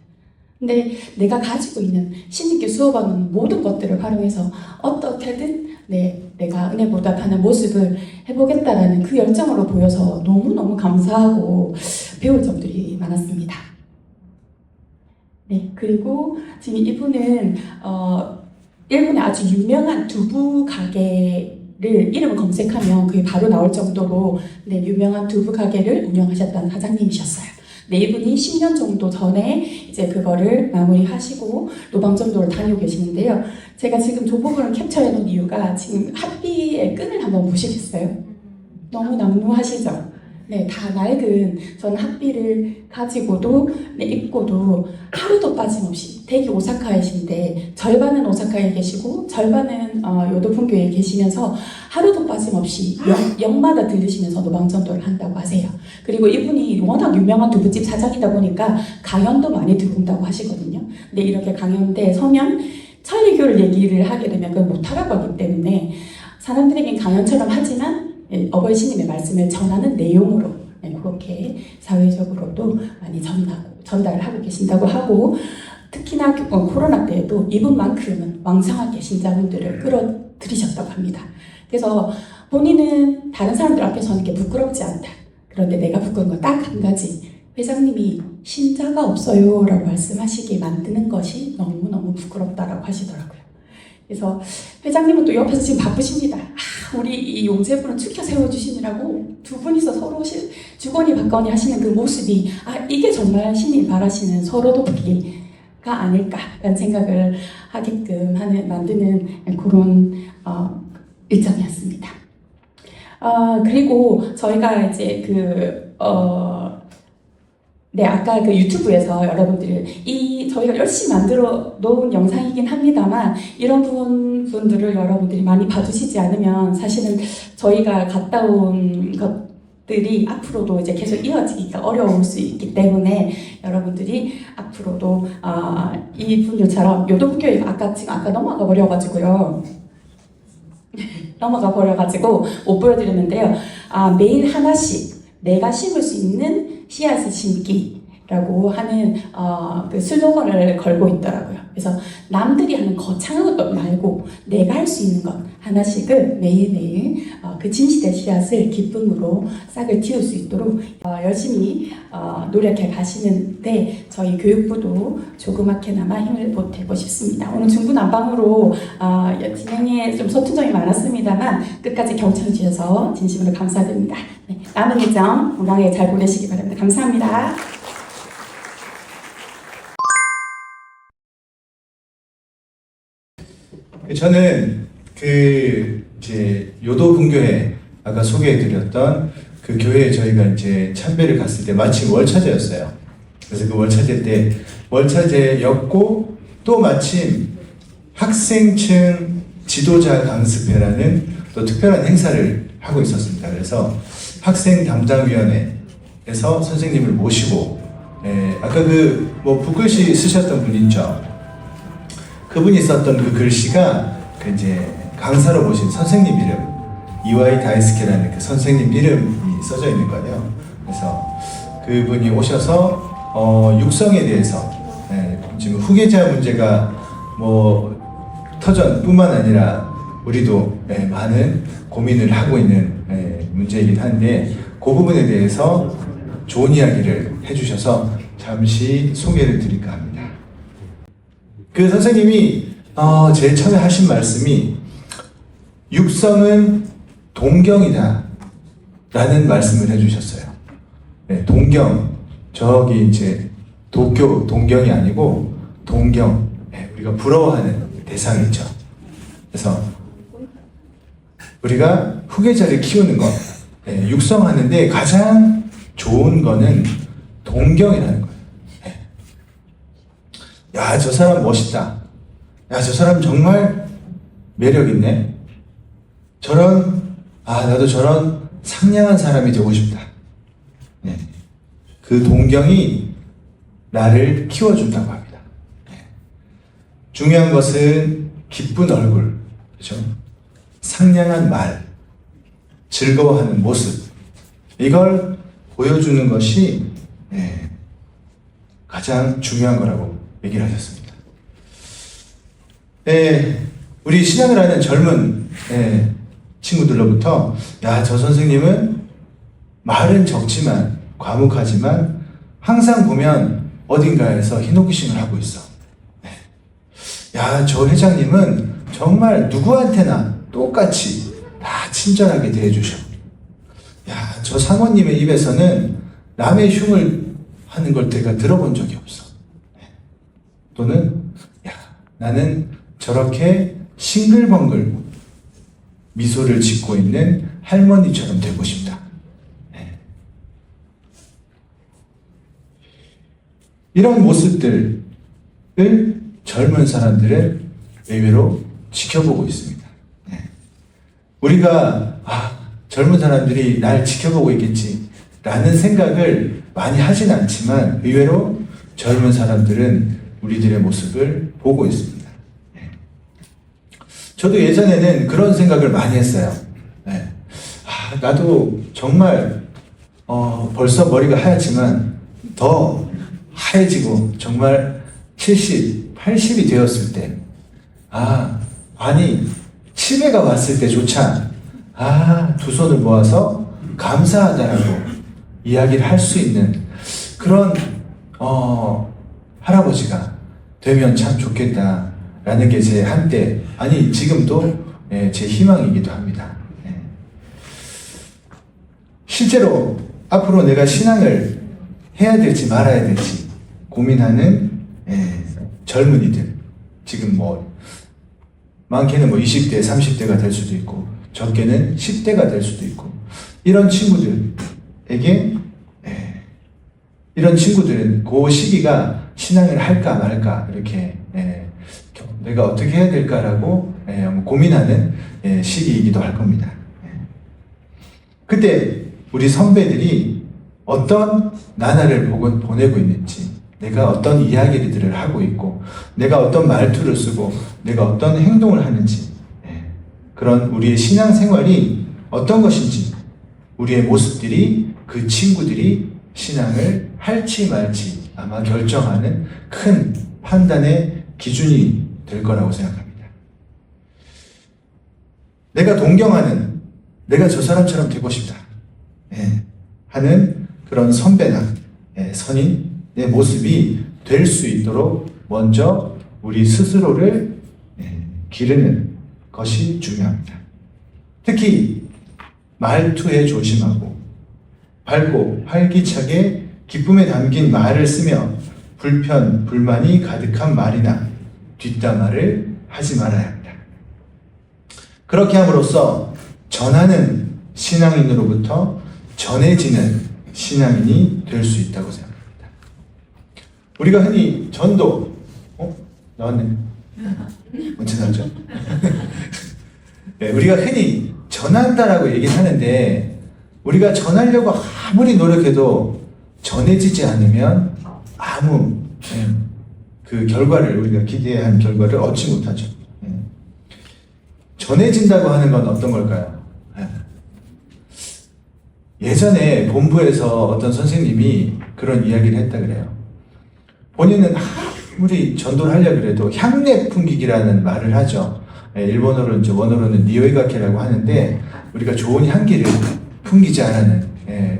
근데 내가 가지고 있는 신님께 수업하는 모든 것들을 활용해서 어떻게든 내가 은혜 보답하는 모습을 해보겠다라는 그 열정으로 보여서 너무너무 감사하고 배울 점들이 많았습니다. 네, 그리고 지금 이분은 일본의 아주 유명한 두부 가게를 이름을 검색하면 그게 바로 나올 정도로 유명한 두부 가게를 운영하셨던 사장님이셨어요. 네, 이분이 10년 정도 전에 이제 그거를 마무리하시고 노방전도를 다니고 계시는데요. 제가 지금 저 부분을 캡처해 놓은 이유가 지금 합비의 끈을 한번 보시겠어요? 너무 남루하시죠? 네, 다 낡은 저는 합비를 가지고도 입고도 하루도 빠짐없이 댁이 오사카이신데 절반은 오사카에 계시고 절반은 요도분교에 계시면서 하루도 빠짐없이 역마다 들으시면서 노방전도를 한다고 하세요. 그리고 이분이 워낙 유명한 두부집 사장이다 보니까 강연도 많이 들어온다고 하시거든요. 근데 이렇게 강연대에 서면 천리교를 얘기를 하게 되면 그걸 못하라고 하기 때문에 사람들에겐 강연처럼 하지만 어버이 신님의 말씀을 전하는 내용으로 그렇게 사회적으로도 많이 전달을 하고 계신다고 하고 특히나 코로나 때에도 이분만큼은 왕성하게 신자분들을 끌어들이셨다고 합니다. 그래서 본인은 다른 사람들 앞에서는 이렇게 부끄럽지 않다. 그런데 내가 부끄러운 건 딱 한 가지. 회장님이 신자가 없어요 라고 말씀하시게 만드는 것이 너무너무 부끄럽다라고 하시더라고요. 그래서 회장님은 또 옆에서 지금 바쁘십니다. 우리 이 용재분을 축혀 세워주시느라고 두 분이서 서로 주거니 받거니 하시는 그 모습이 이게 정말 신이 바라시는 서로 돕기가 아닐까라는 생각을 하게끔 만드는 그런 일정이었습니다. 그리고 저희가 이제 아까 그 유튜브에서 여러분들이 저희가 열심히 만들어 놓은 영상이긴 합니다만 이런 분들을 여러분들이 많이 봐주시지 않으면 사실은 저희가 갔다 온 것들이 앞으로도 이제 계속 이어지기가 어려울 수 있기 때문에 여러분들이 앞으로도 이분들처럼 요도부교에 아까 넘어가 버려가지고요. 못 보여드렸는데요. 매일 하나씩 내가 심을 수 있는 씨앗을 심기라고 하는 그 슬로건을 걸고 있더라고요. 그래서 남들이 하는 거창한 것 말고 내가 할 수 있는 것 하나씩을 매일매일 그 진실의 씨앗을 기쁨으로 싹을 틔울 수 있도록 열심히 노력해 가시는데 저희 교육부도 조그맣게나마 힘을 보태고 싶습니다. 오늘 중구난방으로 진행에 좀 서툰 점이 많았습니다만 끝까지 경청해 주셔서 진심으로 감사드립니다. 네, 남은 일정 건강하게 잘 보내시기 바랍니다. 감사합니다. 저는 이제 요도분교회 아까 소개해드렸던 그 교회에 저희가 이제 참배를 갔을 때 마침 월차제였어요. 그래서 그 월차제 때 월차제였고 또 마침 학생층 지도자 강습회라는 또 특별한 행사를 하고 있었습니다. 그래서 학생 담당위원회에서 선생님을 모시고 아까 붓글씨 쓰셨던 분 있죠? 그분이 썼던 그 글씨가 이제 강사로 모신 선생님 이름 이와이 다이스케라는 그 선생님 이름이 써져 있는 거예요. 그래서 그분이 오셔서 육성에 대해서 지금 후계자 문제가 터전뿐만 아니라 우리도 많은 고민을 하고 있는 문제이긴 한데 그 부분에 대해서 좋은 이야기를 해주셔서 잠시 소개를 드릴까 합니다. 그 선생님이 제일 처음에 하신 말씀이 육성은 동경이다 라는 말씀을 해주셨어요. 동경, 저기 이제 도쿄 동경이 아니고 동경, 우리가 부러워하는 대상이죠. 그래서 우리가 후계자를 키우는 것, 육성하는데 가장 좋은 거는 동경이라는 거예요. 야, 저 사람 멋있다. 야, 저 사람 정말 매력 있네. 나도 저런 상냥한 사람이 되고 싶다. 네. 그 동경이 나를 키워준다고 합니다. 네. 중요한 것은 기쁜 얼굴, 그렇죠? 상냥한 말, 즐거워하는 모습, 이걸 보여주는 것이 가장 중요한 거라고 얘기를 하셨습니다. 우리 신앙을 하는 젊은 친구들로부터 야, 저 선생님은 말은 적지만 과묵하지만 항상 보면 어딘가에서 흰옥기심을 하고 있어. 야, 저 회장님은 정말 누구한테나 똑같이 다 친절하게 대해주셔. 야, 저 사모님의 입에서는 남의 흉을 하는 걸 내가 들어본 적이 없어. 또는 야, 나는 저렇게 싱글벙글 미소를 짓고 있는 할머니처럼 되고 싶다. 이런 모습들을 젊은 사람들은 의외로 지켜보고 있습니다. 우리가 젊은 사람들이 날 지켜보고 있겠지 라는 생각을 많이 하진 않지만 의외로 젊은 사람들은 우리들의 모습을 보고 있습니다. 저도 예전에는 그런 생각을 많이 했어요. 나도 정말 벌써 머리가 하얗지만 더 하얘지고 정말 70, 80이 되었을 때 아니 치매가 왔을 때조차 두 손을 모아서 감사하다라고 이야기를 할 수 있는 그런 할아버지가 되면 참 좋겠다라는 게 제 한때, 아니 지금도 제 희망이기도 합니다. 실제로 앞으로 내가 신앙을 해야 될지 말아야 될지 고민하는 젊은이들, 지금 많게는 20대, 30대가 될 수도 있고 적게는 10대가 될 수도 있고 이런 친구들에게 이런 친구들은 그 시기가 신앙을 할까 말까 이렇게 내가 어떻게 해야 될까라고 고민하는 시기이기도 할 겁니다. 그때 우리 선배들이 어떤 나날을 보내고 있는지, 내가 어떤 이야기들을 하고 있고, 내가 어떤 말투를 쓰고, 내가 어떤 행동을 하는지, 그런 우리의 신앙생활이 어떤 것인지, 우리의 모습들이 그 친구들이 신앙을 할지 말지 아마 결정하는 큰 판단의 기준이 될 거라고 생각합니다. 내가 동경하는, 내가 저 사람처럼 되고 싶다 하는 그런 선배나 선인의 모습이 될 수 있도록 먼저 우리 스스로를 기르는 것이 중요합니다. 특히 말투에 조심하고 밝고 활기차게 기쁨에 담긴 말을 쓰며 불편, 불만이 가득한 말이나 뒷담화를 하지 말아야 합니다. 그렇게 함으로써 전하는 신앙인으로부터 전해지는 신앙인이 될 수 있다고 생각합니다. 우리가 흔히 전도, 나왔네. 언제 나왔죠? 우리가 흔히 전한다라고 얘기를 하는데 우리가 전하려고 아무리 노력해도 전해지지 않으면 아무 그 결과를, 우리가 기대한 결과를 얻지 못하죠. 전해진다고 하는 건 어떤 걸까요? 예전에 본부에서 어떤 선생님이 그런 이야기를 했다 그래요. 본인은 아무리 전도를 하려고 해도 향내 풍기기라는 말을 하죠. 일본어로 원어로는 니오이가케라고 하는데 우리가 좋은 향기를 풍기지 않는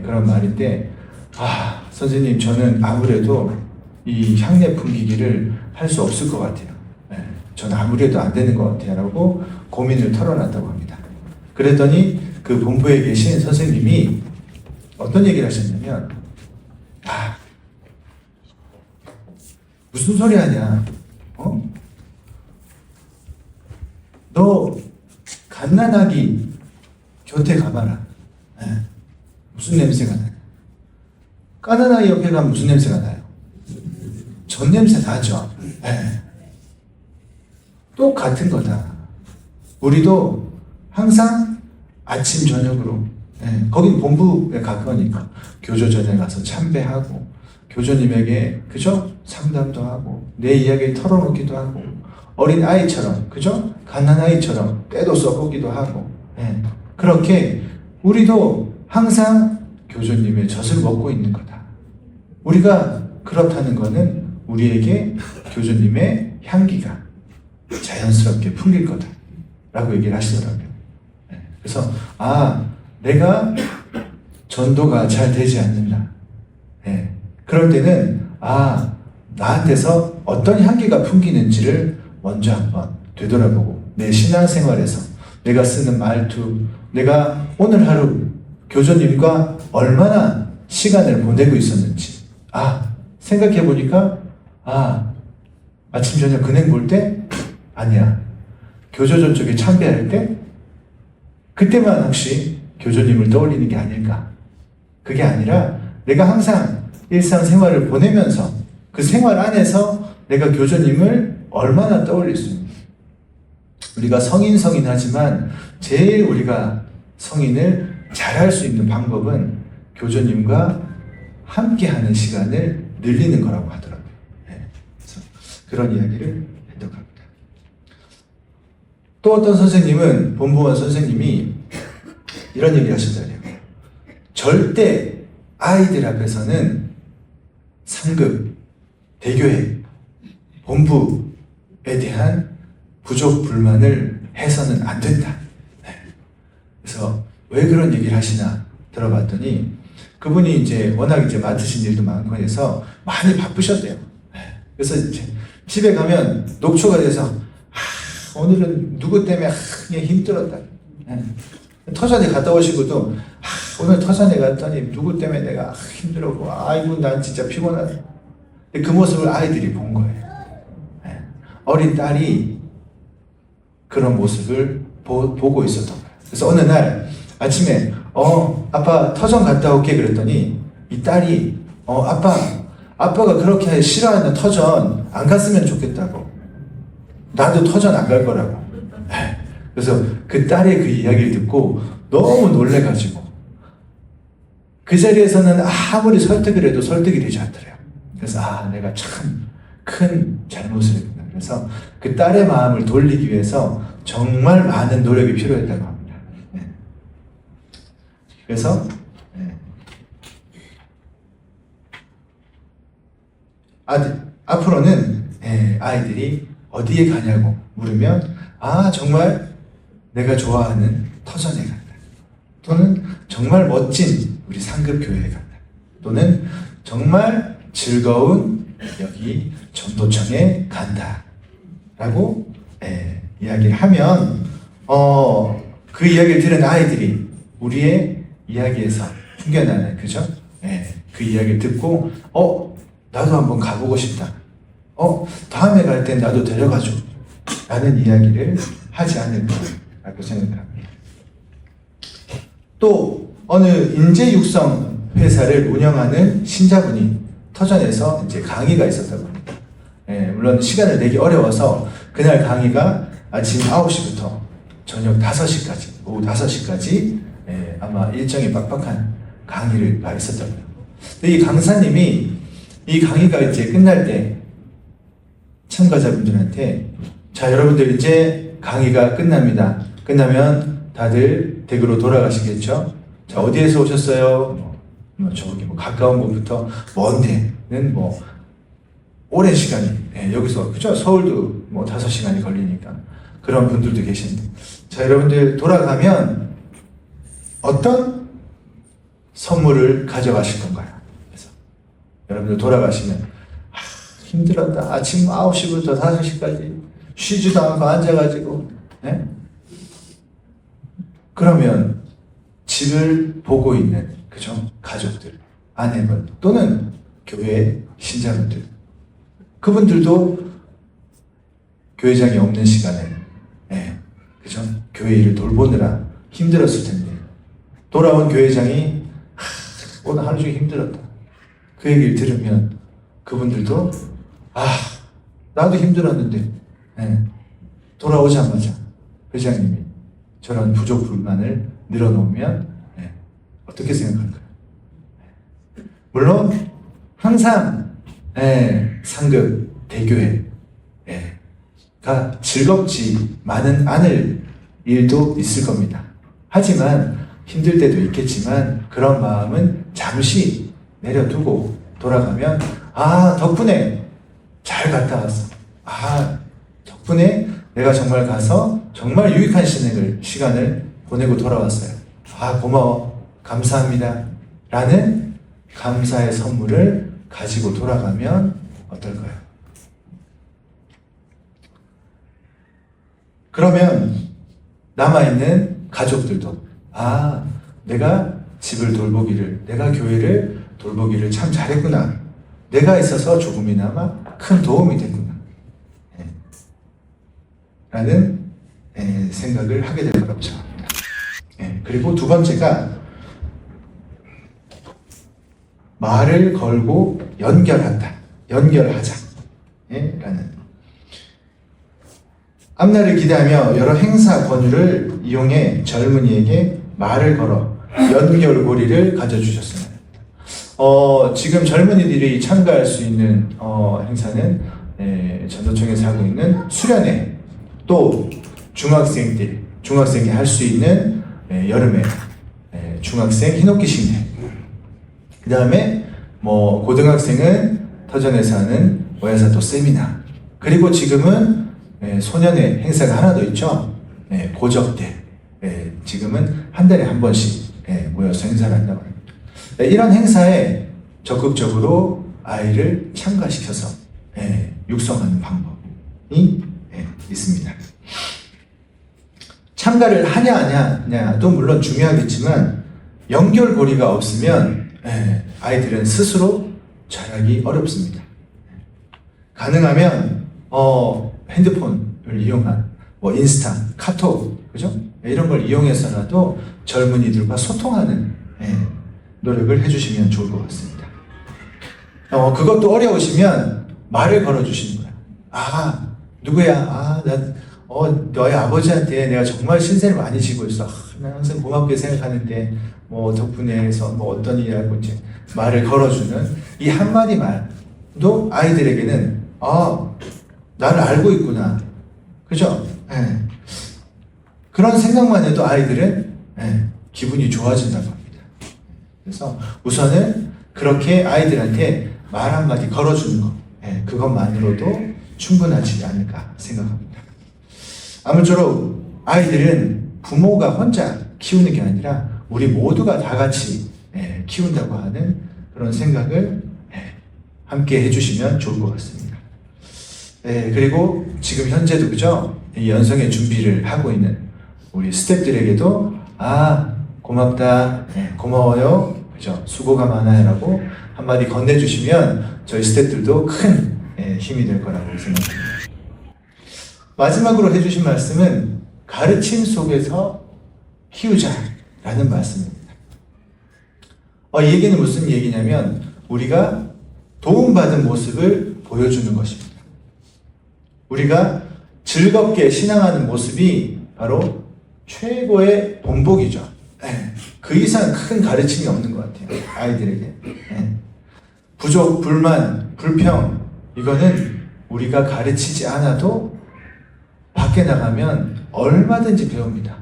그런 말인데 선생님 저는 아무래도 이 향내 풍기기를 할 수 없을 것 같아요. 저는 아무래도 안 되는 것 같아요 라고 고민을 털어놨다고 합니다. 그랬더니 그 본부에 계신 선생님이 어떤 얘기를 하셨냐면 무슨 소리 하냐, 너 갓난아기 곁에 가봐라. 무슨 냄새가 나요? 까는 아이 옆에 가면 무슨 냄새가 나요? 전 냄새 나죠. 예. 똑같은 거다. 우리도 항상 아침 저녁으로 거긴 본부에 가까우니까 교조전에 가서 참배하고 교조님에게 그죠? 상담도 하고 내 이야기를 털어놓기도 하고 어린 아이처럼 그죠? 갓난 아이처럼 때도 써보기도 하고 그렇게 우리도 항상 교조님의 젖을 먹고 있는 거다. 우리가 그렇다는 것은 우리에게 교조님의 향기가 자연스럽게 풍길 거다 라고 얘기를 하시더라고요. 그래서 내가 전도가 잘 되지 않는다. 그럴 때는 나한테서 어떤 향기가 풍기는지를 먼저 한번 되돌아보고 내 신앙생활에서 내가 쓰는 말투, 내가 오늘 하루 교조님과 얼마나 시간을 보내고 있었는지 생각해 보니까 아침 저녁 근행 볼 때 아니야. 교조전 쪽에 참배할 때 그때만 혹시 교조님을 떠올리는 게 아닐까. 그게 아니라 내가 항상 일상생활을 보내면서 그 생활 안에서 내가 교조님을 얼마나 떠올릴 수 있는. 우리가 성인하지만 제일 우리가 성인을 잘할 수 있는 방법은 교조님과 함께하는 시간을 늘리는 거라고 하더라고요. 그래서 그런 이야기를 했다고 합니다. 또 어떤 선생님은 본부원 선생님이 이런 얘기를 하시더래요. 절대 아이들 앞에서는 상급, 대교회, 본부에 대한 부족 불만을 해서는 안 된다. 그래서 왜 그런 얘기를 하시나 들어봤더니 그분이 이제 워낙 이제 맡으신 일도 많고 해서 많이 바쁘셨대요. 그래서 이제 집에 가면 녹초가 돼서 오늘은 누구 때문에 힘들었다. 터전에 갔다 오시고도 오늘 터전에 갔더니 누구 때문에 내가 힘들었고 아이고 난 진짜 피곤하다. 그 모습을 아이들이 본 거예요. 어린 딸이 그런 모습을 보고 있었던 거예요. 그래서 어느 날 아침에 아빠 터전 갔다 올게 그랬더니 이 딸이 아빠가 그렇게 싫어하는 터전 안 갔으면 좋겠다고. 나도 터전 안 갈 거라고. 그래서 그 딸의 그 이야기를 듣고 너무 놀래가지고 그 자리에서는 아무리 설득을 해도 설득이 되지 않더래요. 그래서 내가 참 큰 잘못을 했구나. 그래서 그 딸의 마음을 돌리기 위해서 정말 많은 노력이 필요했다고 합니다. 그래서 앞으로는 아이들이 어디에 가냐고 물으면 정말 내가 좋아하는 터전에 간다. 또는 정말 멋진 우리 상급 교회에 간다. 또는 정말 즐거운 여기 전도청에 간다. 라고 이야기를 하면 그 이야기를 들은 아이들이 우리의 이야기에서 풍겨나는 그죠? 그 이야기를 듣고 나도 한번 가보고 싶다. 다음에 갈 땐 나도 데려가줘. 라는 이야기를 하지 않을까라고 생각을 합니다. 또 어느 인재 육성 회사를 운영하는 신자분이 터전에서 이제 강의가 있었다고 합니다. 물론 시간을 내기 어려워서 그날 강의가 아침 9시부터 저녁 5시까지, 오후 5시까지 아마 일정이 빡빡한 강의를 있었다고요. 근데 이 강사님이 이 강의가 이제 끝날 때 참가자분들한테 자, 여러분들 이제 강의가 끝납니다. 끝나면 다들 댁으로 돌아가시겠죠? 자, 어디에서 오셨어요? 저기 가까운 곳부터 먼 데는 오랜 시간이 여기서 그죠? 서울도 5시간이 걸리니까 그런 분들도 계신데 자, 여러분들 돌아가면 어떤 선물을 가져가실 건가요? 그래서 여러분들 돌아가시면 힘들었다. 아침 9시부터 5시까지 쉬지도 않고 앉아가지고 그러면 집을 보고 있는 그죠? 가족들, 아내분 또는 교회 신자분들 그분들도 교회장이 없는 시간에 그죠? 교회 일을 돌보느라 힘들었을 텐데 돌아온 교회장이 오늘 하루 종일 힘들었다. 그 얘기를 들으면 그분들도 나도 힘들었는데 예, 돌아오자마자 회장님이 저런 부족 불만을 늘어놓으면 예, 어떻게 생각할까요? 물론 항상 상급 대교회가 즐겁지만은 않을 일도 있을 겁니다. 하지만 힘들 때도 있겠지만 그런 마음은 잠시 내려두고 돌아가면 덕분에 잘 갔다 왔어. 덕분에 내가 정말 가서 정말 유익한 시간을 보내고 돌아왔어요. 고마워. 감사합니다. 라는 감사의 선물을 가지고 돌아가면 어떨까요? 그러면 남아있는 가족들도 내가 집을 돌보기를, 내가 교회를 돌보기를 참 잘했구나. 내가 있어서 조금이나마 큰 도움이 됐구나. 라는 생각을 하게 될 거라고 생각합니다. 그리고 두 번째가 말을 걸고 연결하자. 라는 앞날을 기대하며 여러 행사 권유를 이용해 젊은이에게 말을 걸어 연결고리를 가져주셨습니다. 지금 젊은이들이 참가할 수 있는 행사는 전도청에서 하고 있는 수련회, 또 중학생이 할 수 있는 여름에 중학생 흰옷기 식례, 그 다음에 고등학생은 터전에서 하는 오야사토 세미나, 그리고 지금은 소년회 행사가 하나 더 있죠. 고적대. 지금은 한 달에 한 번씩 모여서 행사를 한다고 합니다. 이런 행사에 적극적으로 아이를 참가시켜서 육성하는 방법이 있습니다. 참가를 하냐 안 하냐도 물론 중요하겠지만 연결고리가 없으면 아이들은 스스로 자라기 어렵습니다. 가능하면 핸드폰을 이용한 인스타, 카톡, 그죠? 이런 걸 이용해서라도 젊은이들과 소통하는 노력을 해주시면 좋을 것 같습니다. 그것도 어려우시면 말을 걸어주시는 거예요. 누구야? 너희 아버지한테 내가 정말 신세를 많이 지고 있어. 난 항상 고맙게 생각하는데 덕분에 해서 어떤 일이라고 이제 말을 걸어주는 이 한마디 말도 아이들에게는 나를 알고 있구나. 그죠? 그런 생각만 해도 아이들은 기분이 좋아진다고 합니다. 그래서 우선은 그렇게 아이들한테 말 한마디 걸어주는 것, 그것만으로도 충분하지 않을까 생각합니다. 아무쪼록 아이들은 부모가 혼자 키우는 게 아니라 우리 모두가 다 같이 키운다고 하는 그런 생각을 함께 해주시면 좋을 것 같습니다. 그리고 지금 현재도 그죠? 이 연성의 준비를 하고 있는 우리 스태프들에게도 고맙다, 고마워요, 그죠? 수고가 많아요라고 한마디 건네주시면 저희 스태프들도 큰 힘이 될 거라고 생각합니다. 마지막으로 해주신 말씀은 가르침 속에서 키우자라는 말씀입니다. 이 얘기는 무슨 얘기냐면 우리가 도움받은 모습을 보여주는 것입니다. 우리가 즐겁게 신앙하는 모습이 바로 최고의 본보기죠. 그 이상 큰 가르침이 없는 것 같아요. 아이들에게. 부족, 불만, 불평, 이거는 우리가 가르치지 않아도 밖에 나가면 얼마든지 배웁니다.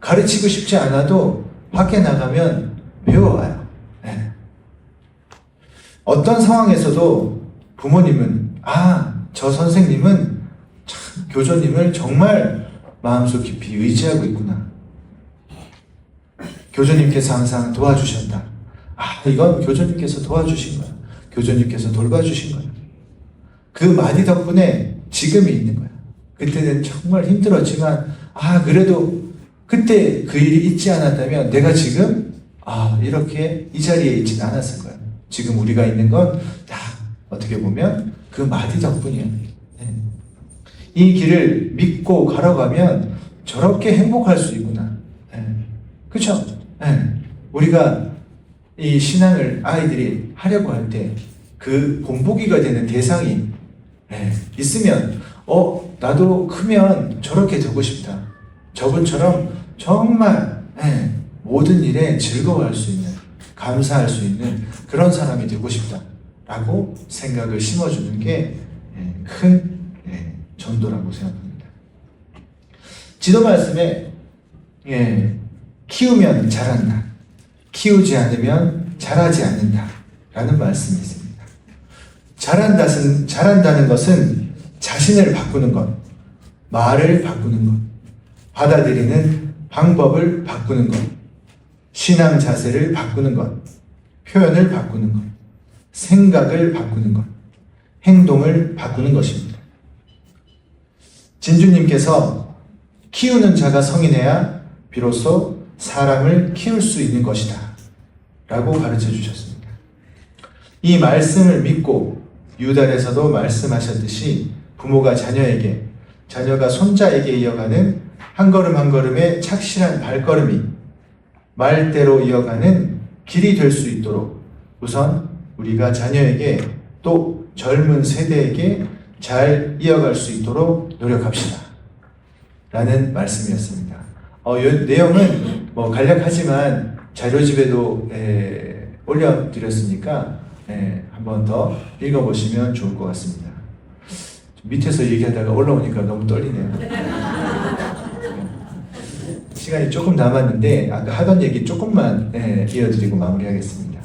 가르치고 싶지 않아도 밖에 나가면 배워와요. 어떤 상황에서도 부모님은 저 선생님은 참 교조님을 정말 마음속 깊이 의지하고 있구나. 교조님께서 항상 도와주셨다. 이건 교조님께서 도와주신 거야. 교조님께서 돌봐주신 거야. 그 마디 덕분에 지금이 있는 거야. 그때는 정말 힘들었지만 그래도 그때 그 일이 있지 않았다면 내가 지금 이렇게 이 자리에 있진 않았을 거야. 지금 우리가 있는 건 다 어떻게 보면 그 마디 덕분이야. 이 길을 믿고 걸어가면 저렇게 행복할 수 있구나. 그렇죠? 우리가 이 신앙을 아이들이 하려고 할 때 그 본보기가 되는 대상이 있으면 나도 크면 저렇게 되고 싶다. 저분처럼 정말 모든 일에 즐거워할 수 있는, 감사할 수 있는 그런 사람이 되고 싶다라고 생각을 심어주는 게 큰 전도라고 생각합니다. 지도 말씀에 키우면 자란다, 키우지 않으면 자라지 않는다 라는 말씀이 있습니다. 자란다는 것은 자신을 바꾸는 것, 말을 바꾸는 것, 받아들이는 방법을 바꾸는 것, 신앙 자세를 바꾸는 것, 표현을 바꾸는 것, 생각을 바꾸는 것, 행동을 바꾸는 것입니다. 진주님께서 키우는 자가 성인해야 비로소 사람을 키울 수 있는 것이다 라고 가르쳐 주셨습니다. 이 말씀을 믿고 유달에서도 말씀하셨듯이 부모가 자녀에게, 자녀가 손자에게 이어가는 한 걸음 한 걸음의 착실한 발걸음이 말대로 이어가는 길이 될 수 있도록 우선 우리가 자녀에게 또 젊은 세대에게 잘 이어갈 수 있도록 노력합시다 라는 말씀이었습니다. 이 내용은 간략하지만 자료집에도 올려드렸으니까 한 번 더 읽어보시면 좋을 것 같습니다. 밑에서 얘기하다가 올라오니까 너무 떨리네요. 시간이 조금 남았는데 아까 하던 얘기 조금만 이어드리고 마무리하겠습니다.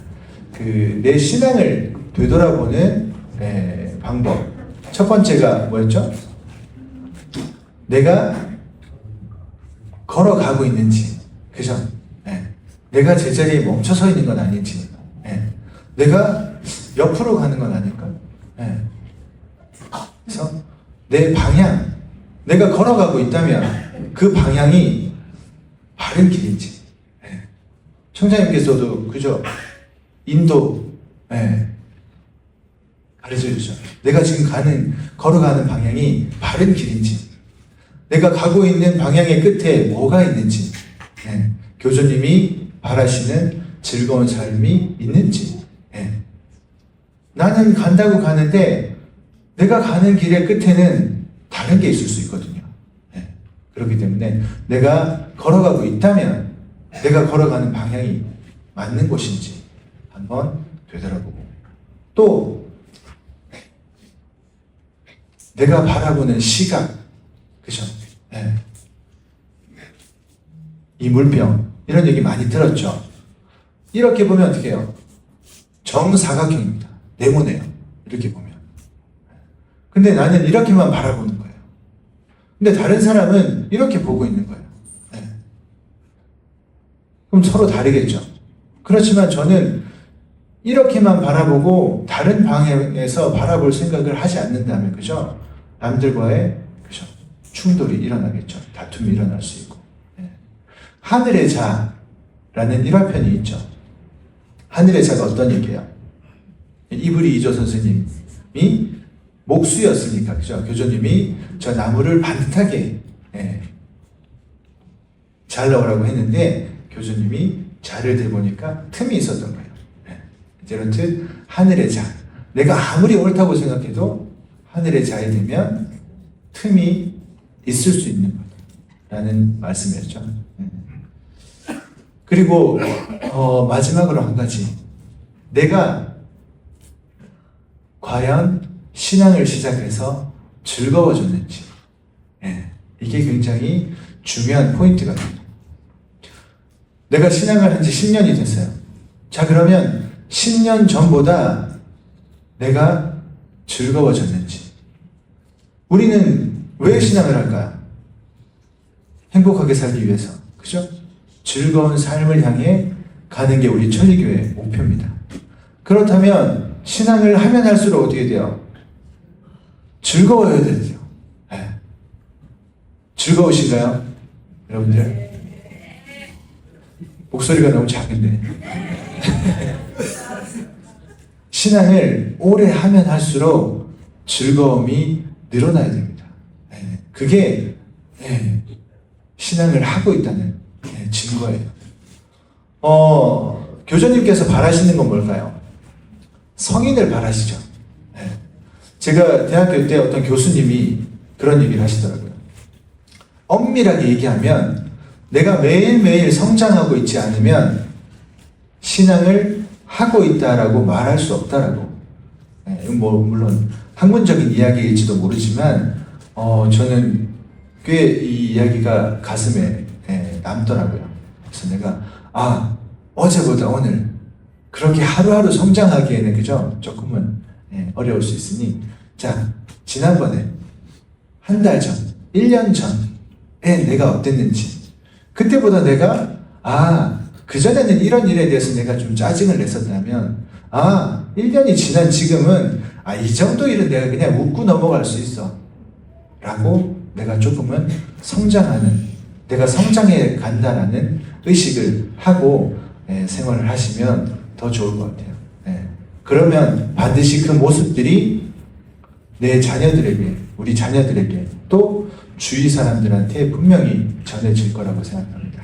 내 신앙을 되돌아보는 방법. 첫 번째가 뭐였죠? 내가 걸어가고 있는지, 그죠? 내가 제자리에 멈춰서 있는 건 아닌지, 내가 옆으로 가는 건 아닐까? 그래서 내 방향, 내가 걸어가고 있다면 그 방향이 바른 길인지. 청자님께서도 그죠? 인도 가르쳐 주죠. 내가 지금 걸어가는 방향이 바른 길인지, 내가 가고 있는 방향의 끝에 뭐가 있는지, 교주님이 바라시는 즐거운 삶이 있는지. 나는 간다고 가는데 내가 가는 길의 끝에는 다른 게 있을 수 있거든요. 그렇기 때문에 내가 걸어가고 있다면 내가 걸어가는 방향이 맞는 곳인지 한번 되돌아보고, 또 내가 바라보는 시각, 그죠? 이 물병, 이런 얘기 많이 들었죠? 이렇게 보면 어떻게 해요? 정사각형입니다. 네모네요. 이렇게 보면. 근데 나는 이렇게만 바라보는 거예요. 근데 다른 사람은 이렇게 보고 있는 거예요. 그럼 서로 다르겠죠? 그렇지만 저는 이렇게만 바라보고 다른 방향에서 바라볼 생각을 하지 않는다면, 그죠? 남들과의, 그죠? 충돌이 일어나겠죠. 다툼이 일어날 수 있고. 하늘의 자라는 일화편이 있죠. 하늘의 자가 어떤 얘기예요? 이브리 이조 선생님이 목수였으니까, 그죠? 교주님이 저 나무를 반듯하게 잘 넣으라고 했는데 교주님이 자를 들보니까 틈이 있었던 거예요. 이렇듯 하늘의 자, 내가 아무리 옳다고 생각해도 하늘의 자에 되면 틈이 있을 수 있는 거다라는 말씀이었죠. 그리고 마지막으로 한 가지, 내가 과연 신앙을 시작해서 즐거워졌는지, 이게 굉장히 중요한 포인트가 됩니다. 내가 신앙을 한 지 10년이 됐어요. 자, 그러면 10년 전보다 내가 즐거워졌는지. 우리는 왜 신앙을 할까요? 행복하게 살기 위해서, 그죠? 즐거운 삶을 향해 가는 게 우리 천리교회의 목표입니다. 그렇다면 신앙을 하면 할수록 어떻게 돼요? 즐거워야 되죠. 즐거우신가요? 여러분들? 목소리가 너무 작은데. 신앙을 오래 하면 할수록 즐거움이 늘어나야 됩니다. 그게 신앙을 하고 있다는 증거예요. 교주님께서 바라시는 건 뭘까요? 성인을 바라시죠. 제가 대학교 때 어떤 교수님이 그런 얘기를 하시더라고요. 엄밀하게 얘기하면 내가 매일매일 성장하고 있지 않으면 신앙을 하고 있다라고 말할 수 없다라고. 이건 뭐 물론 학문적인 이야기일지도 모르지만 저는 꽤 이 이야기가 가슴에 남더라고요. 그래서 내가 어제보다 오늘 그렇게 하루하루 성장하기에는 그죠? 조금은 어려울 수 있으니 자, 지난번에 한 달 전, 1년 전에 내가 어땠는지 그때보다 내가 그전에는 이런 일에 대해서 내가 좀 짜증을 냈었다면 1년이 지난 지금은 이 정도 일은 내가 그냥 웃고 넘어갈 수 있어 라고 내가 조금은 성장하는, 내가 성장해 간다라는 의식을 하고 생활을 하시면 더 좋을 것 같아요. 그러면 반드시 그 모습들이 내 자녀들에게, 우리 자녀들에게 또 주위 사람들한테 분명히 전해질 거라고 생각합니다.